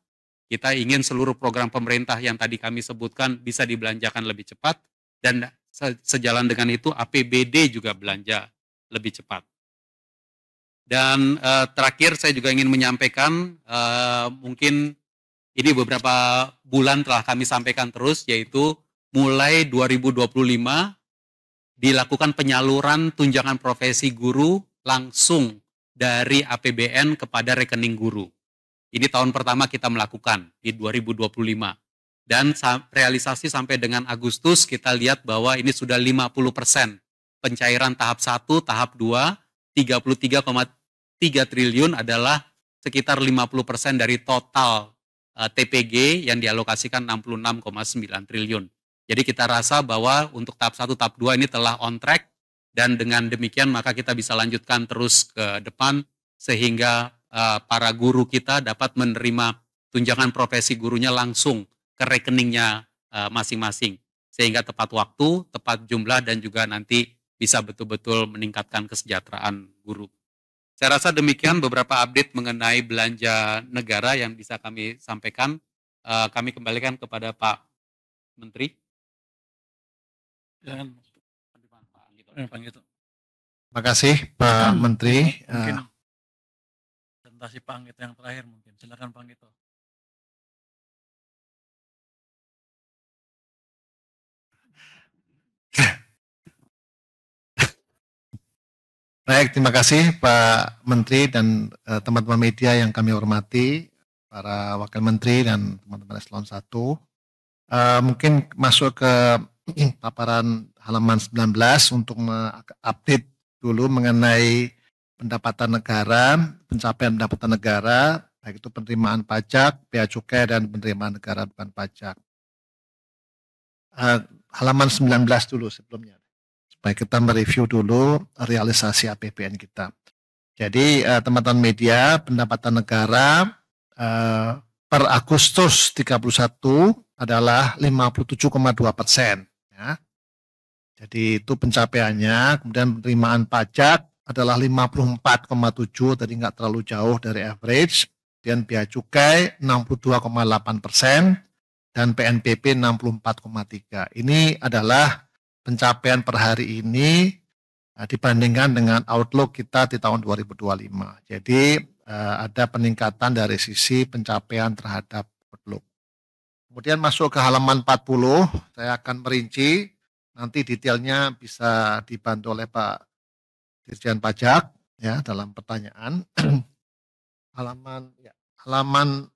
kita ingin seluruh program pemerintah yang tadi kami sebutkan bisa dibelanjakan lebih cepat, dan sejalan dengan itu APBD juga belanja lebih cepat. Dan terakhir saya juga ingin menyampaikan, mungkin ini beberapa bulan telah kami sampaikan terus, yaitu mulai 2025 dilakukan penyaluran tunjangan profesi guru langsung dari APBN kepada rekening guru. Ini tahun pertama kita melakukan di 2025. Dan realisasi sampai dengan Agustus kita lihat bahwa ini sudah 50% pencairan tahap 1, tahap 2, 33,3 triliun adalah sekitar 50% dari total TPG yang dialokasikan 66,9 triliun. Jadi kita rasa bahwa untuk tahap 1, tahap 2 ini telah on track, dan dengan demikian maka kita bisa lanjutkan terus ke depan sehingga para guru kita dapat menerima tunjangan profesi gurunya langsung ke rekeningnya masing-masing, sehingga tepat waktu, tepat jumlah, dan juga nanti bisa betul-betul meningkatkan kesejahteraan guru. Saya rasa demikian beberapa update mengenai belanja negara yang bisa kami sampaikan. Kami kembalikan kepada Pak Menteri. Terima kasih Pak Menteri. Mungkin presentasi Pak Anggito yang terakhir mungkin. Silakan Pak Anggito. Baik, terima kasih Pak Menteri dan teman-teman media yang kami hormati, para wakil menteri dan teman-teman eselon 1. Mungkin masuk ke paparan halaman 19 untuk mengupdate dulu mengenai pendapatan negara, pencapaian pendapatan negara, baik itu penerimaan pajak, bea cukai, dan penerimaan negara bukan pajak. Halaman 19 dulu sebelumnya, supaya kita mereview dulu realisasi APBN kita. Jadi teman-teman media, pendapatan negara per Agustus 31 adalah 57,2%. Ya. Jadi itu pencapaiannya. Kemudian penerimaan pajak adalah 54,7, tadi nggak terlalu jauh dari average. Dan bea cukai 62,8%, dan PNBP 64,3. Ini adalah pencapaian per hari ini dibandingkan dengan outlook kita di tahun 2025. Jadi ada peningkatan dari sisi pencapaian terhadap outlook. Kemudian masuk ke halaman 40, saya akan merinci, nanti detailnya bisa dibantu oleh Pak Dirjen Pajak ya dalam pertanyaan. halaman 40. Halaman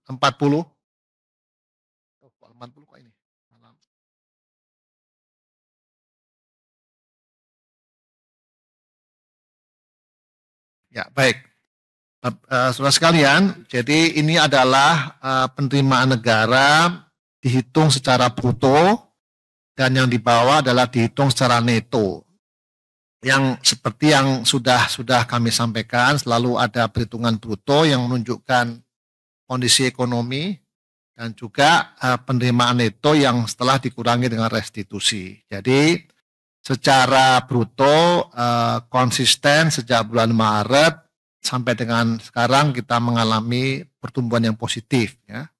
40 kok ini? Ya, baik. Saudara sekalian, jadi ini adalah penerimaan negara dihitung secara bruto, dan yang di bawah adalah dihitung secara neto. Yang seperti yang sudah kami sampaikan, selalu ada perhitungan bruto yang menunjukkan kondisi ekonomi, dan juga penerimaan neto yang setelah dikurangi dengan restitusi. Jadi secara bruto konsisten sejak bulan Maret sampai dengan sekarang kita mengalami pertumbuhan yang positif, ya,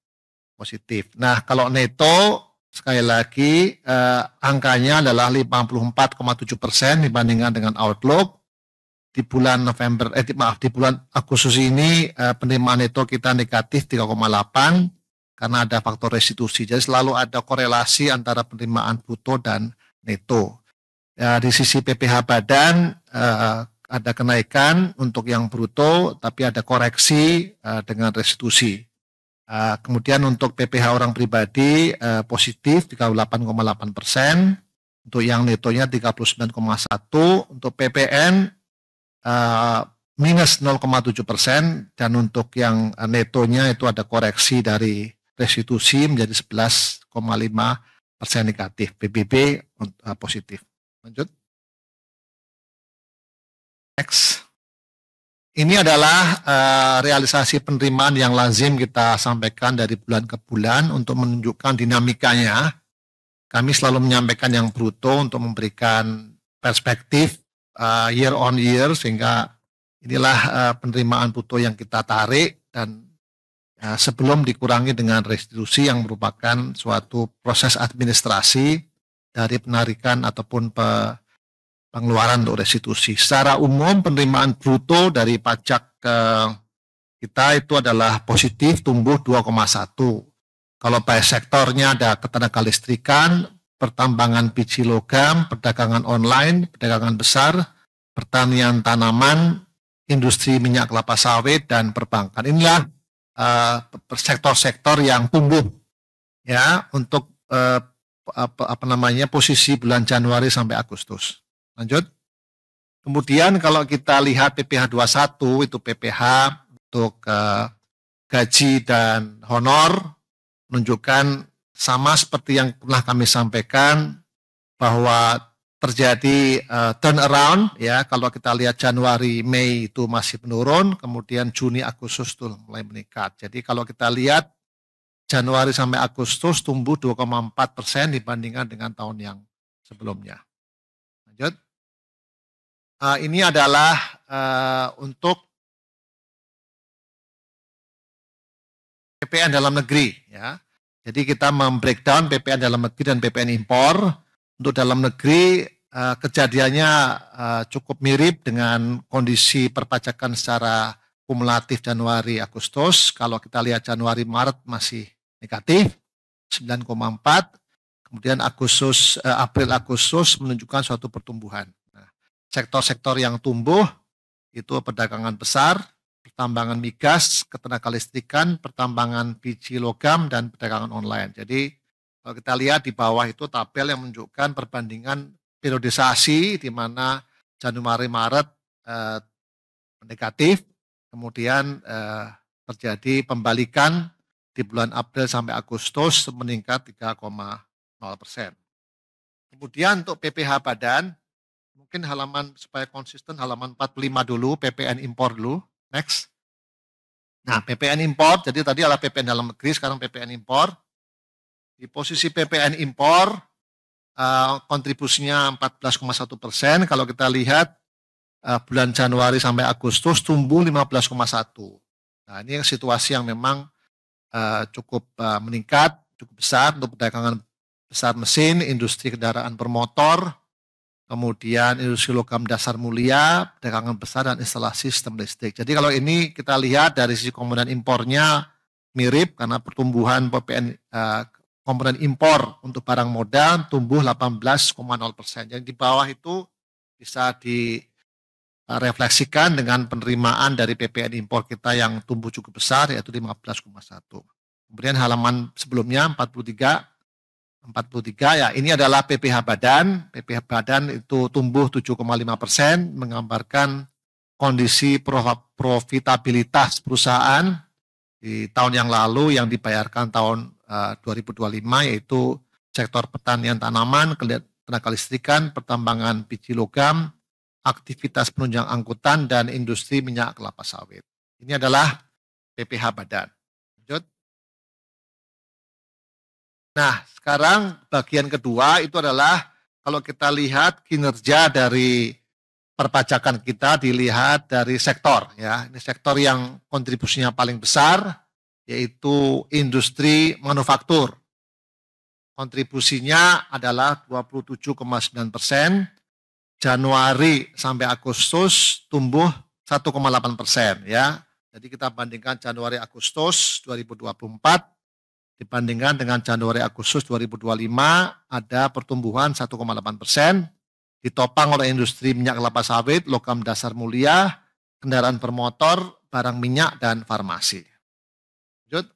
positif. Nah, kalau neto sekali lagi angkanya adalah 54,7% dibandingkan dengan outlook. Di bulan di bulan Agustus ini penerimaan neto kita negatif 3,8 karena ada faktor restitusi. Jadi selalu ada korelasi antara penerimaan bruto dan neto. Ya, di sisi PPh badan ada kenaikan untuk yang bruto, tapi ada koreksi dengan restitusi. Kemudian untuk PPh orang pribadi positif 38,8%, untuk yang netonya 39,1%, untuk PPN minus 0,7%, dan untuk yang netonya itu ada koreksi dari restitusi menjadi 11,5% negatif, PBB positif. Lanjut. Next. Ini adalah realisasi penerimaan yang lazim kita sampaikan dari bulan ke bulan untuk menunjukkan dinamikanya. Kami selalu menyampaikan yang bruto untuk memberikan perspektif year on year, sehingga inilah penerimaan bruto yang kita tarik dan sebelum dikurangi dengan restitusi yang merupakan suatu proses administrasi dari penarikan ataupun pengeluaran untuk restitusi. Secara umum penerimaan bruto dari pajak kita itu adalah positif, tumbuh 2,1. Kalau by sektornya ada ketenagalistrikan, pertambangan biji logam, perdagangan online, perdagangan besar, pertanian tanaman, industri minyak kelapa sawit, dan perbankan. Inilah sektor-sektor yang tumbuh, ya, untuk posisi bulan Januari sampai Agustus. Lanjut. Kemudian kalau kita lihat PPh 21 itu PPh untuk gaji dan honor menunjukkan sama seperti yang pernah kami sampaikan bahwa terjadi turnaround, ya. Kalau kita lihat Januari, Mei itu masih menurun, kemudian Juni, Agustus itu mulai meningkat. Jadi kalau kita lihat Januari sampai Agustus tumbuh 2,4% dibandingkan dengan tahun yang sebelumnya. Lanjut. Ini adalah untuk PPN dalam negeri, ya. Jadi kita membreakdown PPN dalam negeri dan PPN impor. Untuk dalam negeri kejadiannya cukup mirip dengan kondisi perpajakan secara kumulatif Januari Agustus. Kalau kita lihat Januari Maret masih negatif 9,4, kemudian April Agustus menunjukkan suatu pertumbuhan. Nah, sektor-sektor yang tumbuh itu perdagangan besar, pertambangan migas, ketenagalistrikan, pertambangan biji logam, dan perdagangan online. Jadi kalau kita lihat di bawah itu tabel yang menunjukkan perbandingan periodisasi di mana Januari Maret negatif, kemudian terjadi pembalikan di bulan April sampai Agustus meningkat 3,0%. Kemudian untuk PPh badan, mungkin halaman supaya konsisten halaman 45 dulu, PPN impor dulu. Next. Nah, PPN impor, jadi tadi adalah PPN dalam negeri, sekarang PPN impor. Di posisi PPN impor, kontribusinya 14,1%. Kalau kita lihat bulan Januari sampai Agustus tumbuh 15,1%. Nah, ini situasi yang memang cukup meningkat, cukup besar untuk perdagangan besar mesin, industri kendaraan bermotor, kemudian industri logam dasar mulia, perdagangan besar, dan instalasi sistem listrik. Jadi kalau ini kita lihat dari sisi komponen impornya mirip karena pertumbuhan PPN komponen impor untuk barang modal tumbuh 18,0%. Jadi di bawah itu bisa direfleksikan dengan penerimaan dari PPN impor kita yang tumbuh cukup besar yaitu 15,1. Kemudian halaman sebelumnya 43 ya, ini adalah PPh badan. PPh badan itu tumbuh 7,5%, menggambarkan kondisi profitabilitas perusahaan di tahun yang lalu yang dibayarkan tahun 2025, yaitu sektor pertanian tanaman, tenaga listrikan, pertambangan biji logam, aktivitas penunjang angkutan, dan industri minyak kelapa sawit. Ini adalah PPh badan. Lanjut. Nah, sekarang bagian kedua itu adalah kalau kita lihat kinerja dari perpajakan kita dilihat dari sektor ya. Ini sektor yang kontribusinya paling besar yaitu industri manufaktur. Kontribusinya adalah 27,9%. Januari sampai Agustus tumbuh 1,8% ya. Jadi kita bandingkan Januari Agustus 2024 dibandingkan dengan Januari Agustus 2025 ada pertumbuhan 1,8%. Ditopang oleh industri minyak kelapa sawit, logam dasar mulia, kendaraan bermotor, barang minyak, dan farmasi. Lanjut.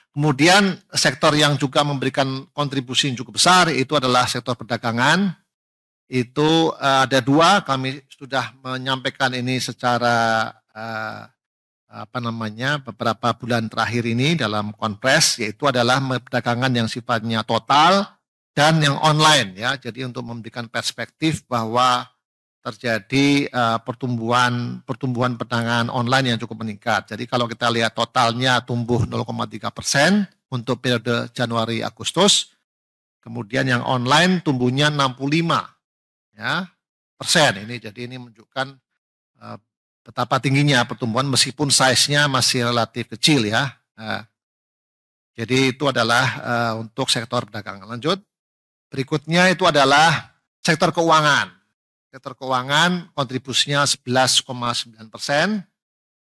Kemudian sektor yang juga memberikan kontribusi yang cukup besar itu adalah sektor perdagangan. Itu ada dua, kami sudah menyampaikan ini secara beberapa bulan terakhir ini dalam konpres, yaitu adalah perdagangan yang sifatnya total dan yang online ya. Jadi untuk memberikan perspektif bahwa terjadi pertumbuhan perdagangan online yang cukup meningkat. Jadi kalau kita lihat totalnya tumbuh 0,3% untuk periode Januari Agustus, kemudian yang online tumbuhnya 65 ya persen. Jadi ini menunjukkan betapa tingginya pertumbuhan meskipun size-nya masih relatif kecil ya. Jadi itu adalah untuk sektor perdagangan. Lanjut. Berikutnya itu adalah sektor keuangan. Sektor keuangan kontribusinya 11,9%.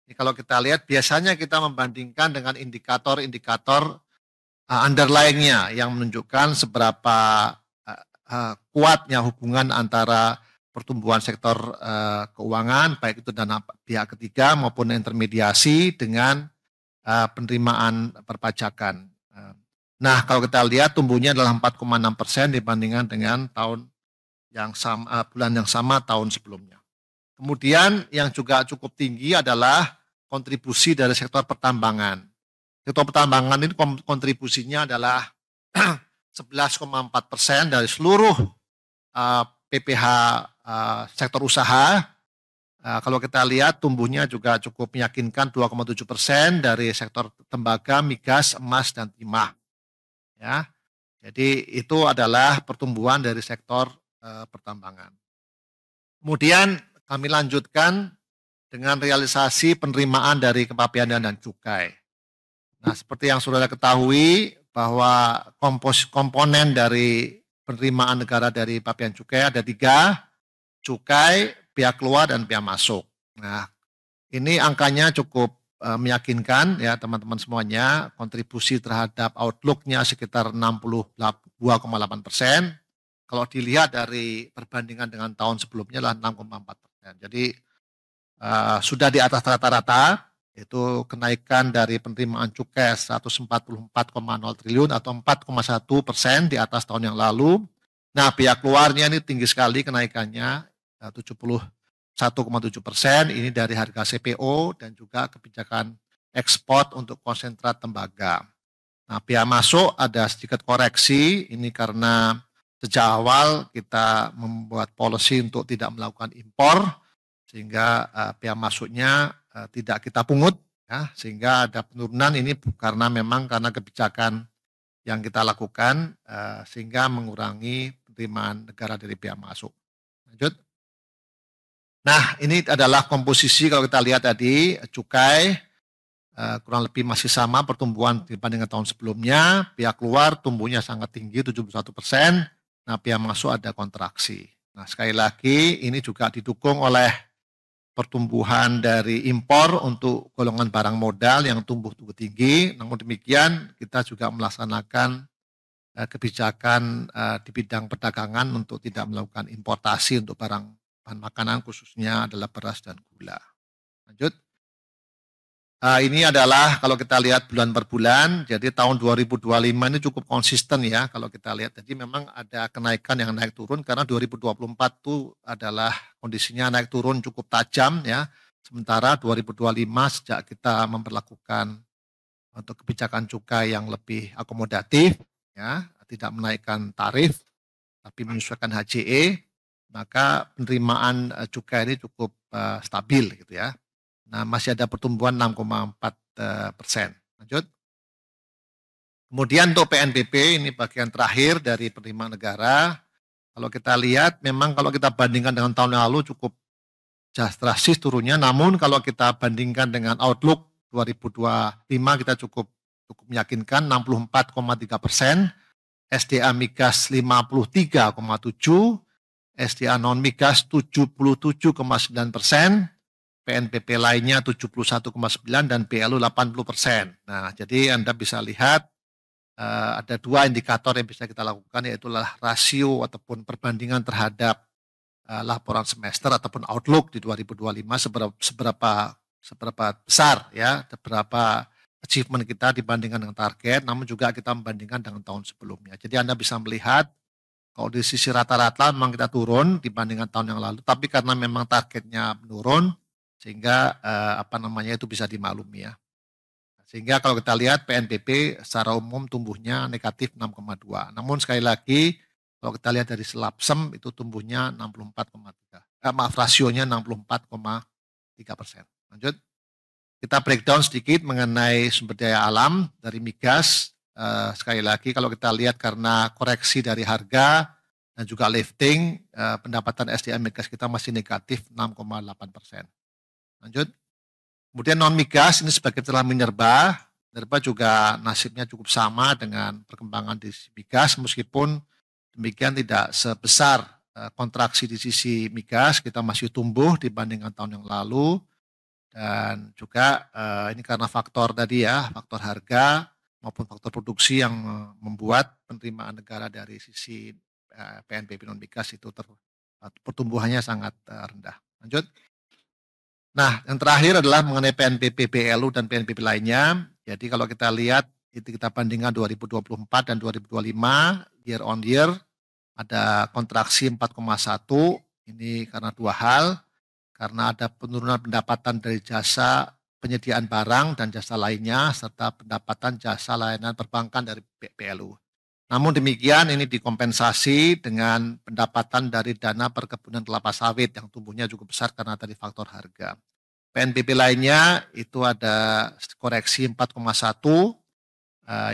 Ini kalau kita lihat biasanya kita membandingkan dengan indikator-indikator underlying-nya yang menunjukkan seberapa kuatnya hubungan antara pertumbuhan sektor keuangan, baik itu dana pihak ketiga maupun intermediasi dengan penerimaan perpajakan. Nah, kalau kita lihat tumbuhnya adalah 4,6% dibandingkan dengan bulan yang sama tahun sebelumnya. Kemudian yang juga cukup tinggi adalah kontribusi dari sektor pertambangan. Sektor pertambangan ini kontribusinya adalah 11,4% dari seluruh PPH sektor usaha. Kalau kita lihat tumbuhnya juga cukup meyakinkan 2,7% dari sektor tembaga, migas, emas, dan timah. Ya, jadi itu adalah pertumbuhan dari sektor pertambangan. Kemudian kami lanjutkan dengan realisasi penerimaan dari kepabeanan dan cukai. Nah, seperti yang sudah ketahui bahwa komponen dari penerimaan negara dari pabean cukai ada 3, cukai, pihak keluar, dan pihak masuk. Nah, ini angkanya cukup meyakinkan ya teman-teman semuanya, kontribusi terhadap outlook-nya sekitar 62,8%. Kalau dilihat dari perbandingan dengan tahun sebelumnya adalah 6,4%. Jadi sudah di atas rata-rata, itu kenaikan dari penerimaan cukai 144,0 triliun atau 4,1% di atas tahun yang lalu. Nah, pihak keluarnya ini tinggi sekali kenaikannya, 71,7%, ini dari harga CPO dan juga kebijakan ekspor untuk konsentrat tembaga. Nah, pihak masuk ada sedikit koreksi, ini karena sejak awal kita membuat policy untuk tidak melakukan impor, sehingga pihak masuknya tidak kita pungut, ya, sehingga ada penurunan ini karena kebijakan yang kita lakukan, sehingga mengurangi penerimaan negara dari pihak masuk. Lanjut. Nah, ini adalah komposisi kalau kita lihat tadi, cukai kurang lebih masih sama pertumbuhan dibandingkan tahun sebelumnya, pihak keluar tumbuhnya sangat tinggi 71%, nah pihak masuk ada kontraksi. Nah, sekali lagi ini juga didukung oleh pertumbuhan dari impor untuk golongan barang modal yang tumbuh tinggi, namun demikian kita juga melaksanakan kebijakan di bidang perdagangan untuk tidak melakukan importasi untuk bahan makanan khususnya adalah beras dan gula. Lanjut. Ini adalah kalau kita lihat bulan per bulan, jadi tahun 2025 ini cukup konsisten ya kalau kita lihat. Jadi memang ada kenaikan yang naik turun karena 2024 itu adalah kondisinya naik turun cukup tajam ya. Sementara 2025 sejak kita memperlakukan untuk kebijakan cukai yang lebih akomodatif ya, tidak menaikkan tarif tapi menyesuaikan HJE, maka penerimaan cukai ini cukup stabil gitu ya. Nah, masih ada pertumbuhan 6,4%. Lanjut. Kemudian untuk PNBP, ini bagian terakhir dari penerimaan negara. Kalau kita lihat memang kalau kita bandingkan dengan tahun yang lalu cukup drastis turunnya, namun kalau kita bandingkan dengan outlook 2025 kita cukup meyakinkan 64,3%, SDA migas 53,7%, SDA non migas 77,9%, PNBP lainnya 71,9% dan PLU 80%. Nah, jadi Anda bisa lihat ada dua indikator yang bisa kita lakukan, yaitu rasio ataupun perbandingan terhadap laporan semester ataupun outlook di 2025 seberapa besar ya, seberapa achievement kita dibandingkan dengan target, namun juga kita membandingkan dengan tahun sebelumnya. Jadi Anda bisa melihat kalau di sisi rata-rata memang kita turun dibandingkan tahun yang lalu, tapi karena memang targetnya menurun sehingga itu bisa dimaklumi ya. Sehingga kalau kita lihat PNBP secara umum tumbuhnya negatif 6,2. Namun sekali lagi kalau kita lihat dari Selapsem itu tumbuhnya 64,3. Rasionya 64,3%. Lanjut. Kita breakdown sedikit mengenai sumber daya alam dari migas. Sekali lagi kalau kita lihat karena koreksi dari harga dan juga lifting, pendapatan SDA migas kita masih negatif 6,8%. Lanjut. Kemudian non migas ini sebagai telah Minerba juga nasibnya cukup sama dengan perkembangan di migas, meskipun demikian tidak sebesar kontraksi di sisi migas, kita masih tumbuh dibandingkan tahun yang lalu, dan juga ini karena faktor tadi ya, faktor harga maupun faktor produksi yang membuat penerimaan negara dari sisi PNBP non migas itu pertumbuhannya sangat rendah. Lanjut. Nah, yang terakhir adalah mengenai PNBP, PLU, dan PNBP lainnya. Jadi kalau kita lihat, itu kita bandingkan 2024 dan 2025, year on year, ada kontraksi 4,1, ini karena dua hal, karena ada penurunan pendapatan dari jasa penyediaan barang dan jasa lainnya, serta pendapatan jasa layanan perbankan dari PLU. Namun demikian ini dikompensasi dengan pendapatan dari dana perkebunan kelapa sawit yang tumbuhnya cukup besar karena tadi faktor harga. PNBP lainnya itu ada koreksi 4,1,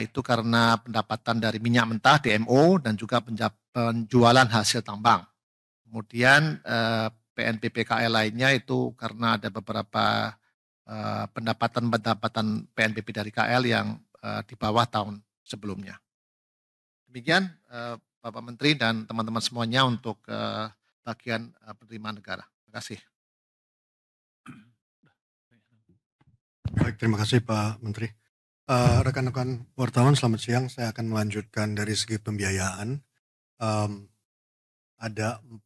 itu karena pendapatan dari minyak mentah DMO dan juga penjualan hasil tambang. Kemudian PNBP KL lainnya itu karena ada beberapa pendapatan PNBP dari KL yang di bawah tahun sebelumnya. Demikian Bapak Menteri dan teman-teman semuanya untuk bagian penerimaan negara. Terima kasih. Baik, terima kasih Pak Menteri. Rekan-rekan wartawan, selamat siang. Saya akan melanjutkan dari segi pembiayaan. Ada 4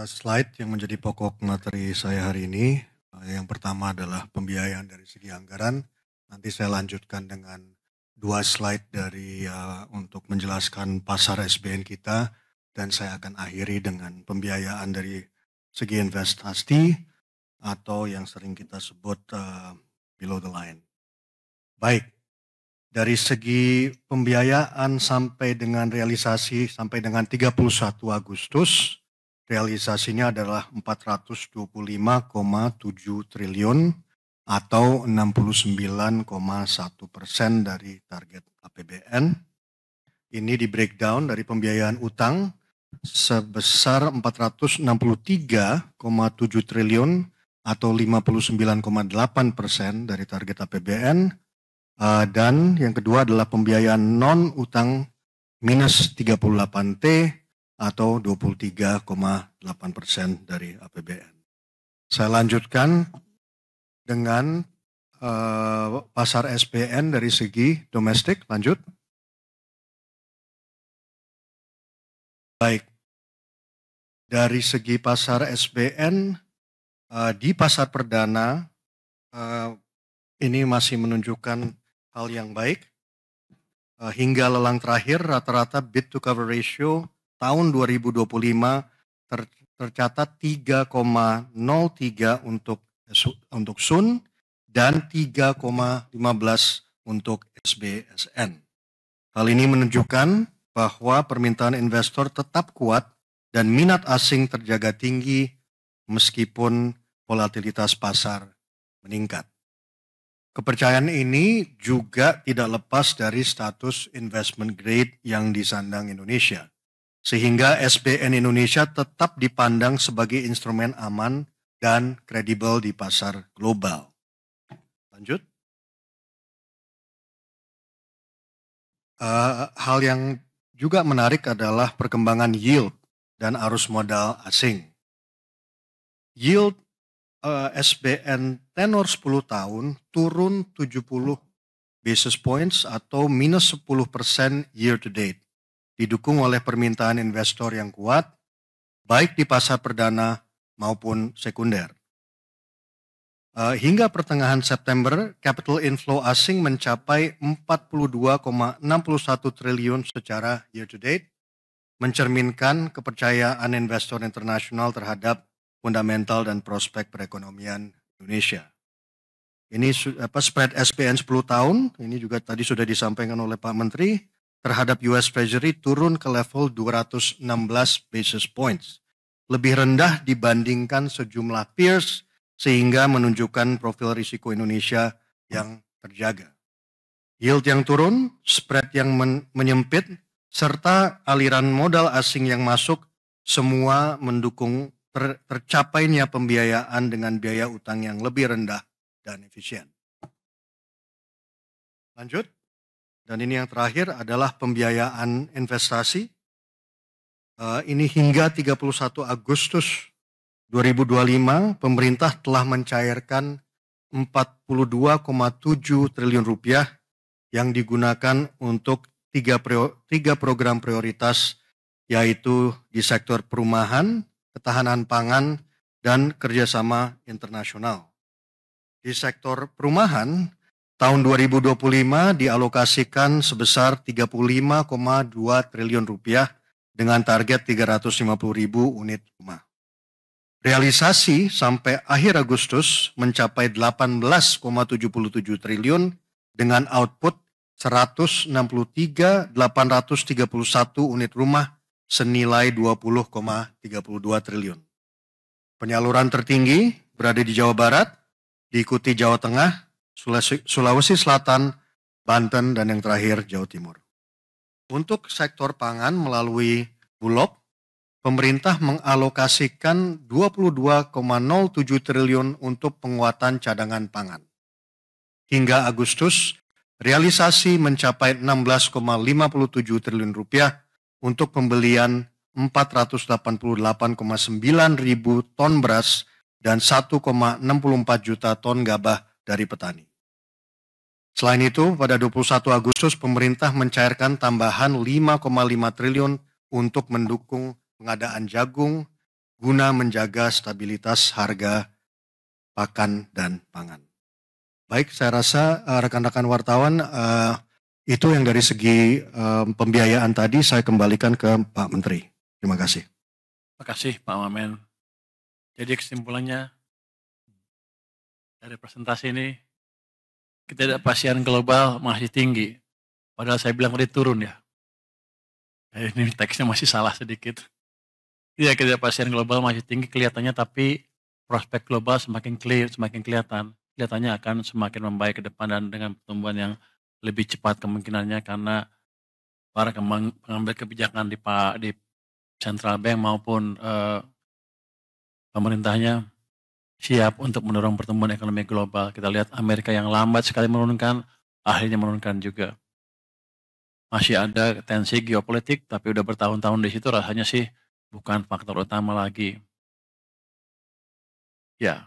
slide yang menjadi pokok materi saya hari ini. Yang pertama adalah pembiayaan dari segi anggaran. Nanti saya lanjutkan dengan 2 slide dari untuk menjelaskan pasar SBN kita, dan saya akan akhiri dengan pembiayaan dari segi investasi atau yang sering kita sebut below the line. Baik, dari segi pembiayaan sampai dengan realisasi sampai dengan 31 Agustus, realisasinya adalah 425,7 triliun atau 69,1% dari target APBN. Ini di breakdown dari pembiayaan utang sebesar 463,7 triliun atau 59,8% dari target APBN. Dan yang kedua adalah pembiayaan non utang minus 38T atau 23,8% dari APBN. Saya lanjutkan dengan pasar SBN dari segi domestik. Lanjut. Baik, dari segi pasar SBN di pasar perdana ini masih menunjukkan hal yang baik. Hingga lelang terakhir rata-rata bid to cover ratio tahun 2025 tercatat 3,03 untuk SUN dan 3,15 untuk SBSN. Hal ini menunjukkan bahwa permintaan investor tetap kuat dan minat asing terjaga tinggi meskipun volatilitas pasar meningkat. Kepercayaan ini juga tidak lepas dari status investment grade yang disandang Indonesia. sehingga SBN Indonesia tetap dipandang sebagai instrumen aman dan kredibel di pasar global. Lanjut. Hal yang juga menarik adalah perkembangan yield dan arus modal asing. Yield SBN tenor 10 tahun turun 70 basis points atau minus 10% year to date, didukung oleh permintaan investor yang kuat, baik di pasar perdana maupun sekunder. Hingga pertengahan September, capital inflow asing mencapai 42,61 triliun secara year to date, mencerminkan kepercayaan investor internasional terhadap fundamental dan prospek perekonomian Indonesia. Ini spread SBN 10 tahun, ini juga tadi sudah disampaikan oleh Pak Menteri, terhadap US Treasury turun ke level 216 basis points, lebih rendah dibandingkan sejumlah peers, sehingga menunjukkan profil risiko Indonesia yang terjaga. Yield yang turun, spread yang menyempit, serta aliran modal asing yang masuk, semua mendukung tercapainya pembiayaan dengan biaya utang yang lebih rendah dan efisien. Lanjut, dan ini yang terakhir adalah pembiayaan investasi. Ini hingga 31 Agustus 2025, pemerintah telah mencairkan 42,7 triliun rupiah yang digunakan untuk tiga program prioritas, yaitu di sektor perumahan, ketahanan pangan, dan kerjasama internasional. Di sektor perumahan, tahun 2025 dialokasikan sebesar 35,2 triliun rupiah dengan target 350.000 unit rumah. Realisasi sampai akhir Agustus mencapai 18,77 triliun dengan output 163.831 unit rumah senilai 20,32 triliun. Penyaluran tertinggi berada di Jawa Barat, diikuti Jawa Tengah, Sulawesi Selatan, Banten, dan yang terakhir Jawa Timur. Untuk sektor pangan melalui Bulog, pemerintah mengalokasikan 22,07 triliun untuk penguatan cadangan pangan. Hingga Agustus, realisasi mencapai 16,57 triliun rupiah untuk pembelian 488,9 ribu ton beras dan 1,64 juta ton gabah dari petani. Selain itu, pada 21 Agustus pemerintah mencairkan tambahan 5,5 triliun untuk mendukung pengadaan jagung guna menjaga stabilitas harga pakan dan pangan. Baik, saya rasa rekan-rekan wartawan itu yang dari segi pembiayaan tadi saya kembalikan ke Pak Menteri. Terima kasih. Terima kasih Pak Wamen. Jadi kesimpulannya dari presentasi ini, ketidakpastian global masih tinggi. Padahal saya bilang tadi turun ya. Ini teksnya masih salah sedikit. Iya, ketidakpastian global masih tinggi kelihatannya, tapi prospek global semakin clear, semakin kelihatan. Kelihatannya akan semakin membaik ke depan dan dengan pertumbuhan yang lebih cepat kemungkinannya karena para pengambil kebijakan di Central Bank maupun pemerintahnya siap untuk mendorong pertumbuhan ekonomi global. Kita lihat Amerika yang lambat sekali menurunkan, akhirnya menurunkan juga. Masih ada tensi geopolitik, tapi udah bertahun-tahun di situ rasanya sih bukan faktor utama lagi. Ya,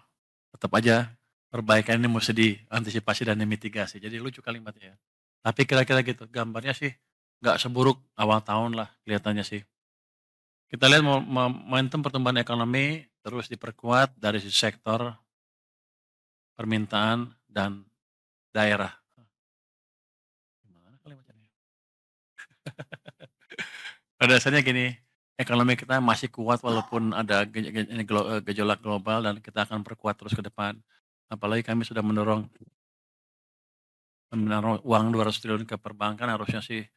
tetap aja perbaikan ini mesti diantisipasi dan dimitigasi. Jadi lucu kalimatnya ya. Tapi kira-kira gitu, gambarnya sih nggak seburuk awal tahun lah kelihatannya sih. Kita lihat momentum pertumbuhan ekonomi terus diperkuat dari sisi sektor permintaan dan daerah. Gimana kalimatnya? Pada dasarnya gini, ekonomi kita masih kuat walaupun ada gejolak global dan kita akan perkuat terus ke depan. Apalagi kami sudah mendorong uang 200 triliun ke perbankan, harusnya sih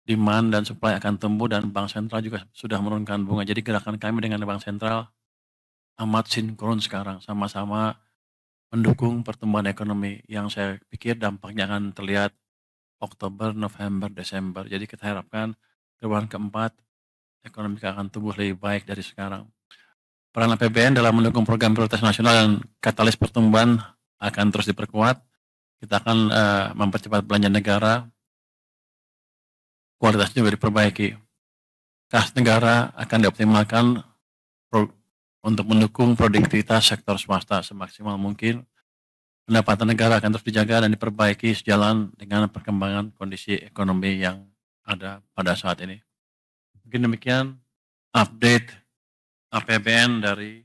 demand dan supply akan tumbuh dan Bank Sentral juga sudah menurunkan bunga. Jadi gerakan kami dengan Bank Sentral amat sinkron sekarang, sama-sama mendukung pertumbuhan ekonomi yang saya pikir dampaknya akan terlihat Oktober, November, Desember. Jadi kita harapkan triwulan keempat ekonomi kita akan tumbuh lebih baik dari sekarang. Peran APBN dalam mendukung program prioritas nasional dan katalis pertumbuhan akan terus diperkuat. Kita akan mempercepat belanja negara, kualitasnya juga diperbaiki. Kas negara akan dioptimalkan untuk mendukung produktivitas sektor swasta semaksimal mungkin. Pendapatan negara akan terus dijaga dan diperbaiki sejalan dengan perkembangan kondisi ekonomi yang ada pada saat ini. Mungkin demikian update APBN dari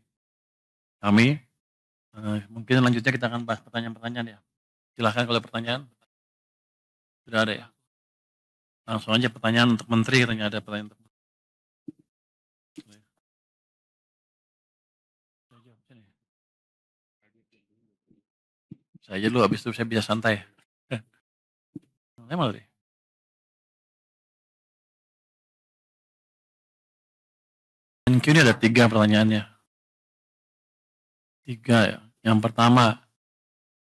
kami. Mungkin selanjutnya kita akan bahas pertanyaan-pertanyaan ya. Silahkan kalau pertanyaan. Sudah ada ya? Langsung aja pertanyaan untuk menteri, katanya ada pertanyaan untuk saya aja dulu, habis itu saya bisa santai. Malah deh. MenQ ini ada 3 pertanyaannya. 3 ya. Yang pertama,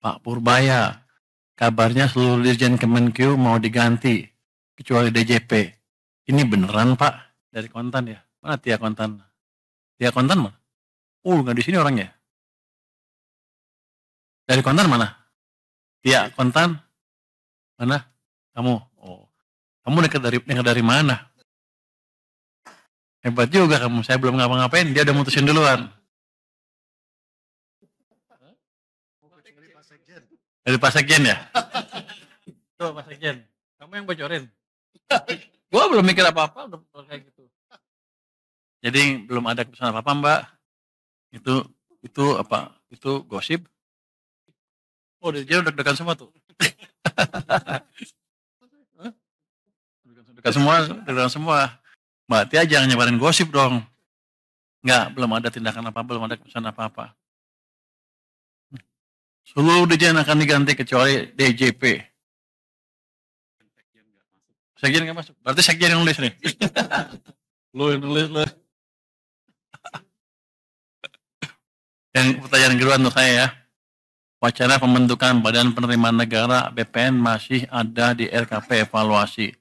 Pak Purbaya, kabarnya seluruh Dirjen Kemenq mau diganti, kecuali DJP. Ini beneran Pak? Dari Kontan ya? Mana Tia Kontan? Tia Kontan mana? Nggak di sini orangnya. Dari Kontan mana? Tia Kontan? Mana? Kamu? Oh, kamu dekat dari mana? Hebat juga kamu, saya belum ngapa-ngapain, dia udah mutusin duluan. Dari Pak Sekjen ya? Tuh Pak Sekjen, kamu yang bocorin. Gua belum mikir apa-apa, udah kayak gitu. Jadi belum ada keputusan apa-apa Mbak. Itu apa? Itu gosip. Oh, dia deg-degan semua tuh. Deg-degan semua. Mbak Tia jangan nyebarin gosip dong. Enggak, belum ada tindakan apa, belum ada keputusan apa-apa. Seluruh dirjen akan diganti kecuali DJP. Sekjen nggak masuk. Berarti sekjen yang nulis nih. Lu yang nulis lu. Yang pertanyaan kedua untuk saya ya. Wacana pembentukan Badan Penerimaan Negara BPN masih ada di RKP evaluasi.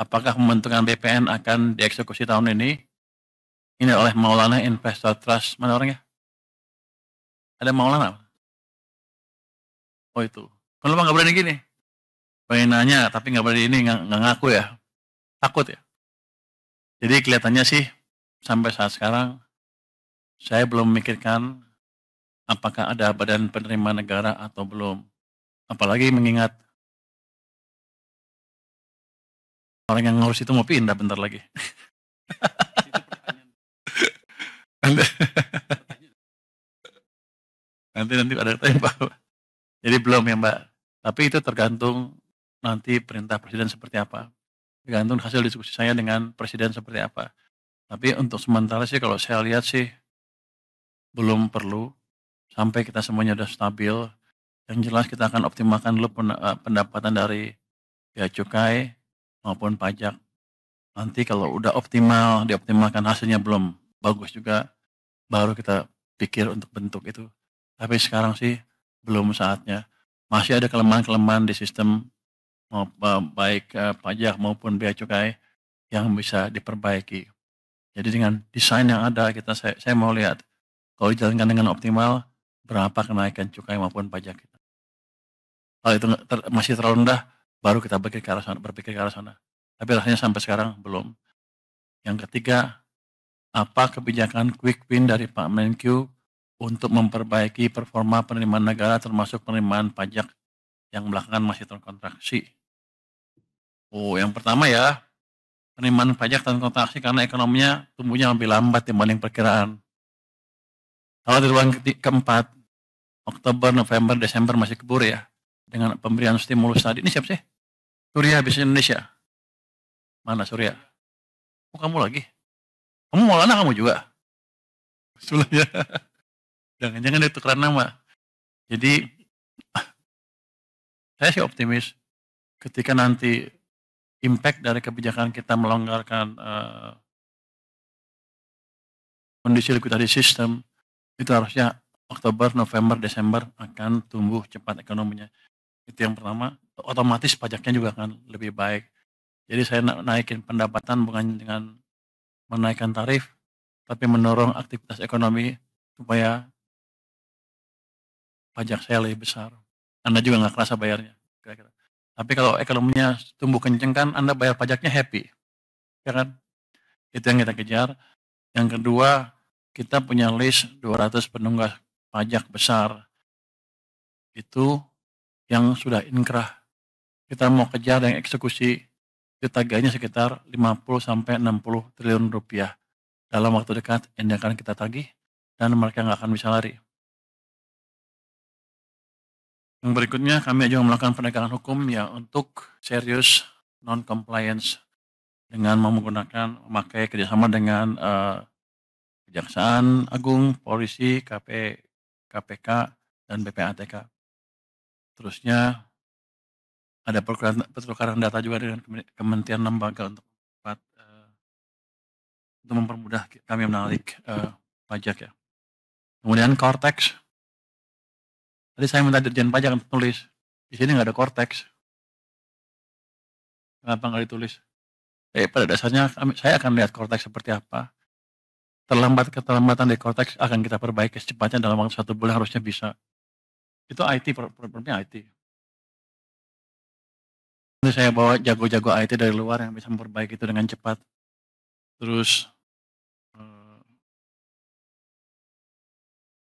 Apakah pembentukan BPN akan dieksekusi tahun ini? Ini oleh Maulana Investor Trust. Mana orangnya? Ada Maulana? Oh itu. Kenapa nggak berani gini? Pengen nanya tapi nggak berani ini, nggak ngaku ya. Takut ya. Jadi kelihatannya sih sampai saat sekarang saya belum memikirkan apakah ada badan penerimaan negara atau belum. Apalagi mengingat orang yang ngurus itu mau pindah bentar lagi. nanti ada tanya Pak. Jadi belum ya Mbak. Tapi itu tergantung nanti perintah presiden seperti apa. Tergantung hasil diskusi saya dengan presiden seperti apa. Tapi untuk sementara sih kalau saya lihat sih belum perlu sampai kita semuanya sudah stabil. Yang jelas kita akan optimalkan dulu pendapatan dari bea cukai maupun pajak. Nanti kalau udah optimal, dioptimalkan hasilnya belum bagus juga, baru kita pikir untuk bentuk itu. Tapi sekarang sih belum saatnya. Masih ada kelemahan-kelemahan di sistem baik pajak maupun bea cukai yang bisa diperbaiki. Jadi dengan desain yang ada saya mau lihat kalau dijalankan dengan optimal berapa kenaikan cukai maupun pajak kita. Kalau itu masih terlalu rendah, baru kita berpikir ke arah sana. Tapi rasanya sampai sekarang belum. Yang ketiga, apa kebijakan quick win dari Pak Menkyu untuk memperbaiki performa penerimaan negara termasuk penerimaan pajak yang belakangan masih terkontraksi. Oh, yang pertama ya, penerimaan pajak terkontraksi karena ekonominya tumbuhnya lebih lambat dibanding perkiraan. Kalau di ruang keempat, Oktober, November, Desember masih keburu ya, dengan pemberian stimulus tadi. Ini siapa sih? Surya Bisnis Indonesia. Mana Surya? Oh, kamu lagi? Kamu Maulana kamu juga? Sebelumnya. Jangan-jangan itu karena nama. Jadi, saya sih optimis ketika nanti impact dari kebijakan kita melonggarkan kondisi likuidasi sistem, itu harusnya Oktober, November, Desember akan tumbuh cepat ekonominya. Itu yang pertama, otomatis pajaknya juga akan lebih baik. Jadi saya naikin pendapatan bukan dengan menaikkan tarif, tapi mendorong aktivitas ekonomi supaya pajak saya lebih besar. Anda juga nggak kerasa bayarnya, kira-kira. Tapi kalau ekonominya tumbuh kenceng kan Anda bayar pajaknya happy, ya kan? Itu yang kita kejar. Yang kedua, kita punya list 200 penunggak pajak besar. Itu yang sudah inkrah. Kita mau kejar yang eksekusi, itu tagihannya sekitar 50-60 triliun rupiah. Dalam waktu dekat, ini akan kita tagih, dan mereka nggak akan bisa lari. Yang berikutnya, kami juga melakukan penegakan hukum ya untuk serius non-compliance dengan memakai kerjasama dengan Kejaksaan Agung, Polisi, KPK, dan BPATK. Terusnya ada pertukaran data juga dengan kementerian lembaga untuk mempermudah kami menarik pajak ya. Kemudian Cortex. Tadi saya minta Dirjen Pajak untuk tulis. Di sini nggak ada Cortex. Kenapa nggak ditulis? Pada dasarnya saya akan lihat Cortex seperti apa. Keterlambatan dari Cortex akan kita perbaiki secepatnya dalam waktu 1 bulan harusnya bisa. Itu IT, problemnya IT. Nanti saya bawa jago-jago IT dari luar yang bisa memperbaiki itu dengan cepat. Terus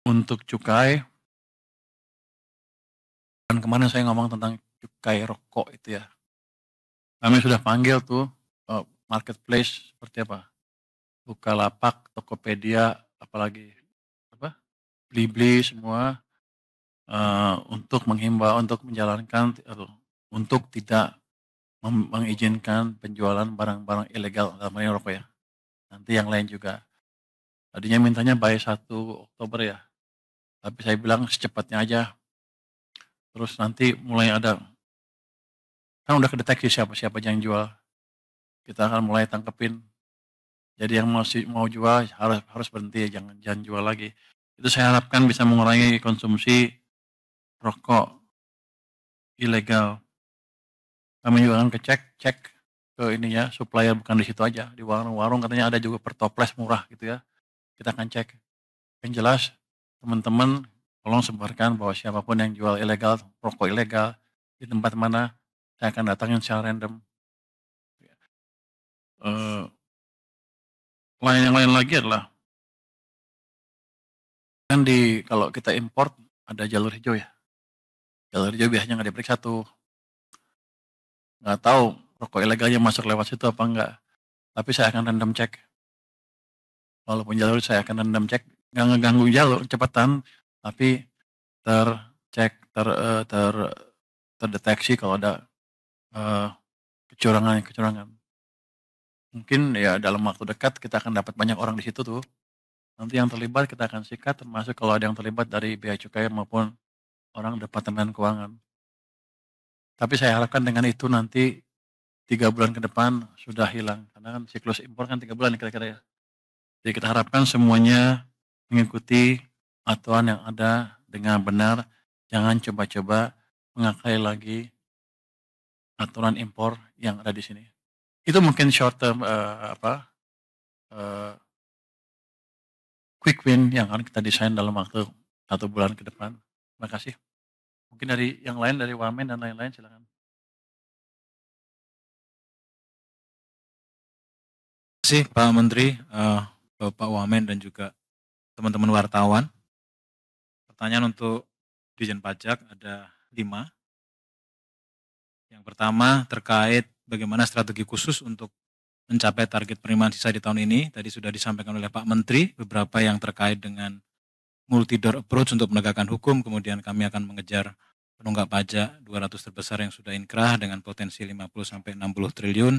untuk cukai, dan kemarin saya ngomong tentang cukai rokok itu ya. Kami sudah panggil tuh marketplace seperti apa? Bukalapak, Tokopedia, apalagi Blibli semua untuk menghimbau, untuk menjalankan, untuk tidak mengizinkan penjualan barang-barang ilegal dalam hal rokok ya. Nanti yang lain juga. Tadinya mintanya by 1 Oktober ya. Tapi saya bilang secepatnya aja. Terus nanti mulai ada, kan udah kedeteksi siapa-siapa yang jual. Kita akan mulai tangkepin. Jadi yang mau jual harus berhenti, jangan jual lagi. Itu saya harapkan bisa mengurangi konsumsi rokok ilegal. Kami juga akan cek ke ininya, supplier bukan di situ aja, di warung-warung katanya ada juga per toples murah gitu ya. Kita akan cek. Yang jelas teman-teman tolong sebarkan bahwa siapapun yang jual ilegal, rokok ilegal di tempat mana, saya akan datangin secara random. Yang lain lagi adalah kan kalau kita import ada jalur hijau ya. Jalur hijau biasanya nggak diperiksa tuh. Nggak tahu rokok ilegalnya masuk lewat situ apa enggak. Tapi saya akan random cek. Walaupun jalur saya akan random cek, nggak ngeganggu jalur cepatan, tapi tercek, terdeteksi kalau ada kecurangan. Mungkin ya dalam waktu dekat kita akan dapat banyak orang di situ tuh. Nanti yang terlibat kita akan sikat, termasuk kalau ada yang terlibat dari Bea Cukai maupun orang Departemen Keuangan. Tapi saya harapkan dengan itu nanti 3 bulan ke depan sudah hilang. Karena kan siklus impor kan 3 bulan kira-kira ya. Jadi kita harapkan semuanya mengikuti aturan yang ada dengan benar. Jangan coba-coba mengakai lagi aturan impor yang ada di sini. Itu mungkin short term quick win yang akan kita desain dalam waktu 1 bulan ke depan. Terima kasih. Mungkin dari yang lain, dari Wamen dan lain-lain silakan. Terima kasih Pak Menteri, Bapak Wamen dan juga teman-teman wartawan. Pertanyaan untuk Dirjen Pajak ada 5. Yang pertama terkait bagaimana strategi khusus untuk mencapai target penerimaan sisa di tahun ini. Tadi sudah disampaikan oleh Pak Menteri, beberapa yang terkait dengan multi-door approach untuk menegakkan hukum, kemudian kami akan mengejar penunggak pajak 200 terbesar yang sudah inkrah dengan potensi 50-60 triliun.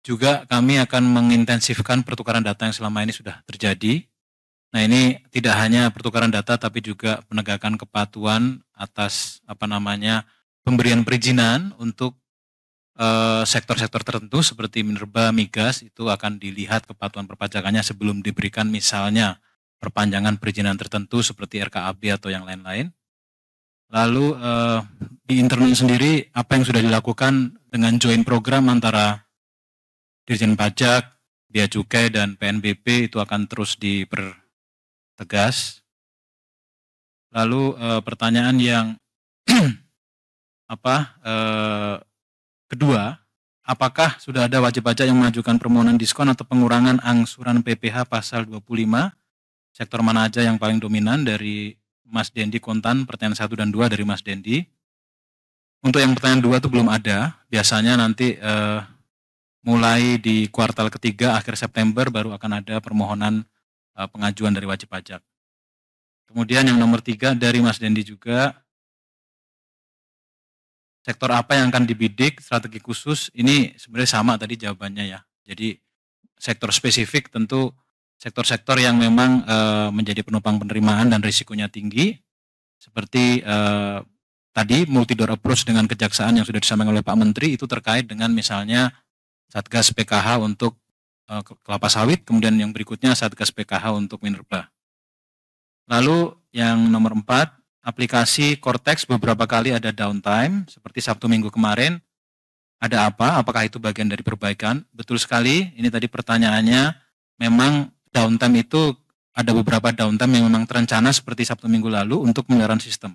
Juga kami akan mengintensifkan pertukaran data yang selama ini sudah terjadi. Nah ini tidak hanya pertukaran data tapi juga penegakan kepatuhan atas pemberian perizinan untuk sektor-sektor tertentu seperti minerba, migas, itu akan dilihat kepatuhan perpajakannya sebelum diberikan misalnya perpanjangan perizinan tertentu seperti RKAB atau yang lain-lain. Lalu di internal sendiri apa yang sudah dilakukan dengan joint program antara Dirjen Pajak, bea cukai dan PNBP itu akan terus dipertegas. Lalu pertanyaan yang kedua, apakah sudah ada wajib pajak yang mengajukan permohonan diskon atau pengurangan angsuran PPh pasal 25? Sektor mana aja yang paling dominan? Dari Mas Dendi Kontan, pertanyaan 1 dan 2 dari Mas Dendi. Untuk yang pertanyaan 2 itu belum ada, biasanya nanti mulai di kuartal ketiga akhir September baru akan ada permohonan pengajuan dari wajib pajak. Kemudian yang nomor 3 dari Mas Dendi juga, sektor apa yang akan dibidik strategi khusus? Ini sebenarnya sama tadi jawabannya ya. Jadi sektor spesifik tentu sektor-sektor yang memang menjadi penopang penerimaan dan risikonya tinggi, seperti tadi multi-door approach dengan kejaksaan yang sudah disampaikan oleh Pak Menteri, itu terkait dengan misalnya Satgas PKH untuk kelapa sawit, kemudian yang berikutnya Satgas PKH untuk minerba. Lalu yang nomor 4, aplikasi Cortex beberapa kali ada downtime, seperti Sabtu Minggu kemarin. Ada apa? Apakah itu bagian dari perbaikan? Betul sekali, ini tadi pertanyaannya, memang downtime itu ada beberapa downtime yang memang terencana seperti Sabtu Minggu lalu untuk penyelenggaraan sistem.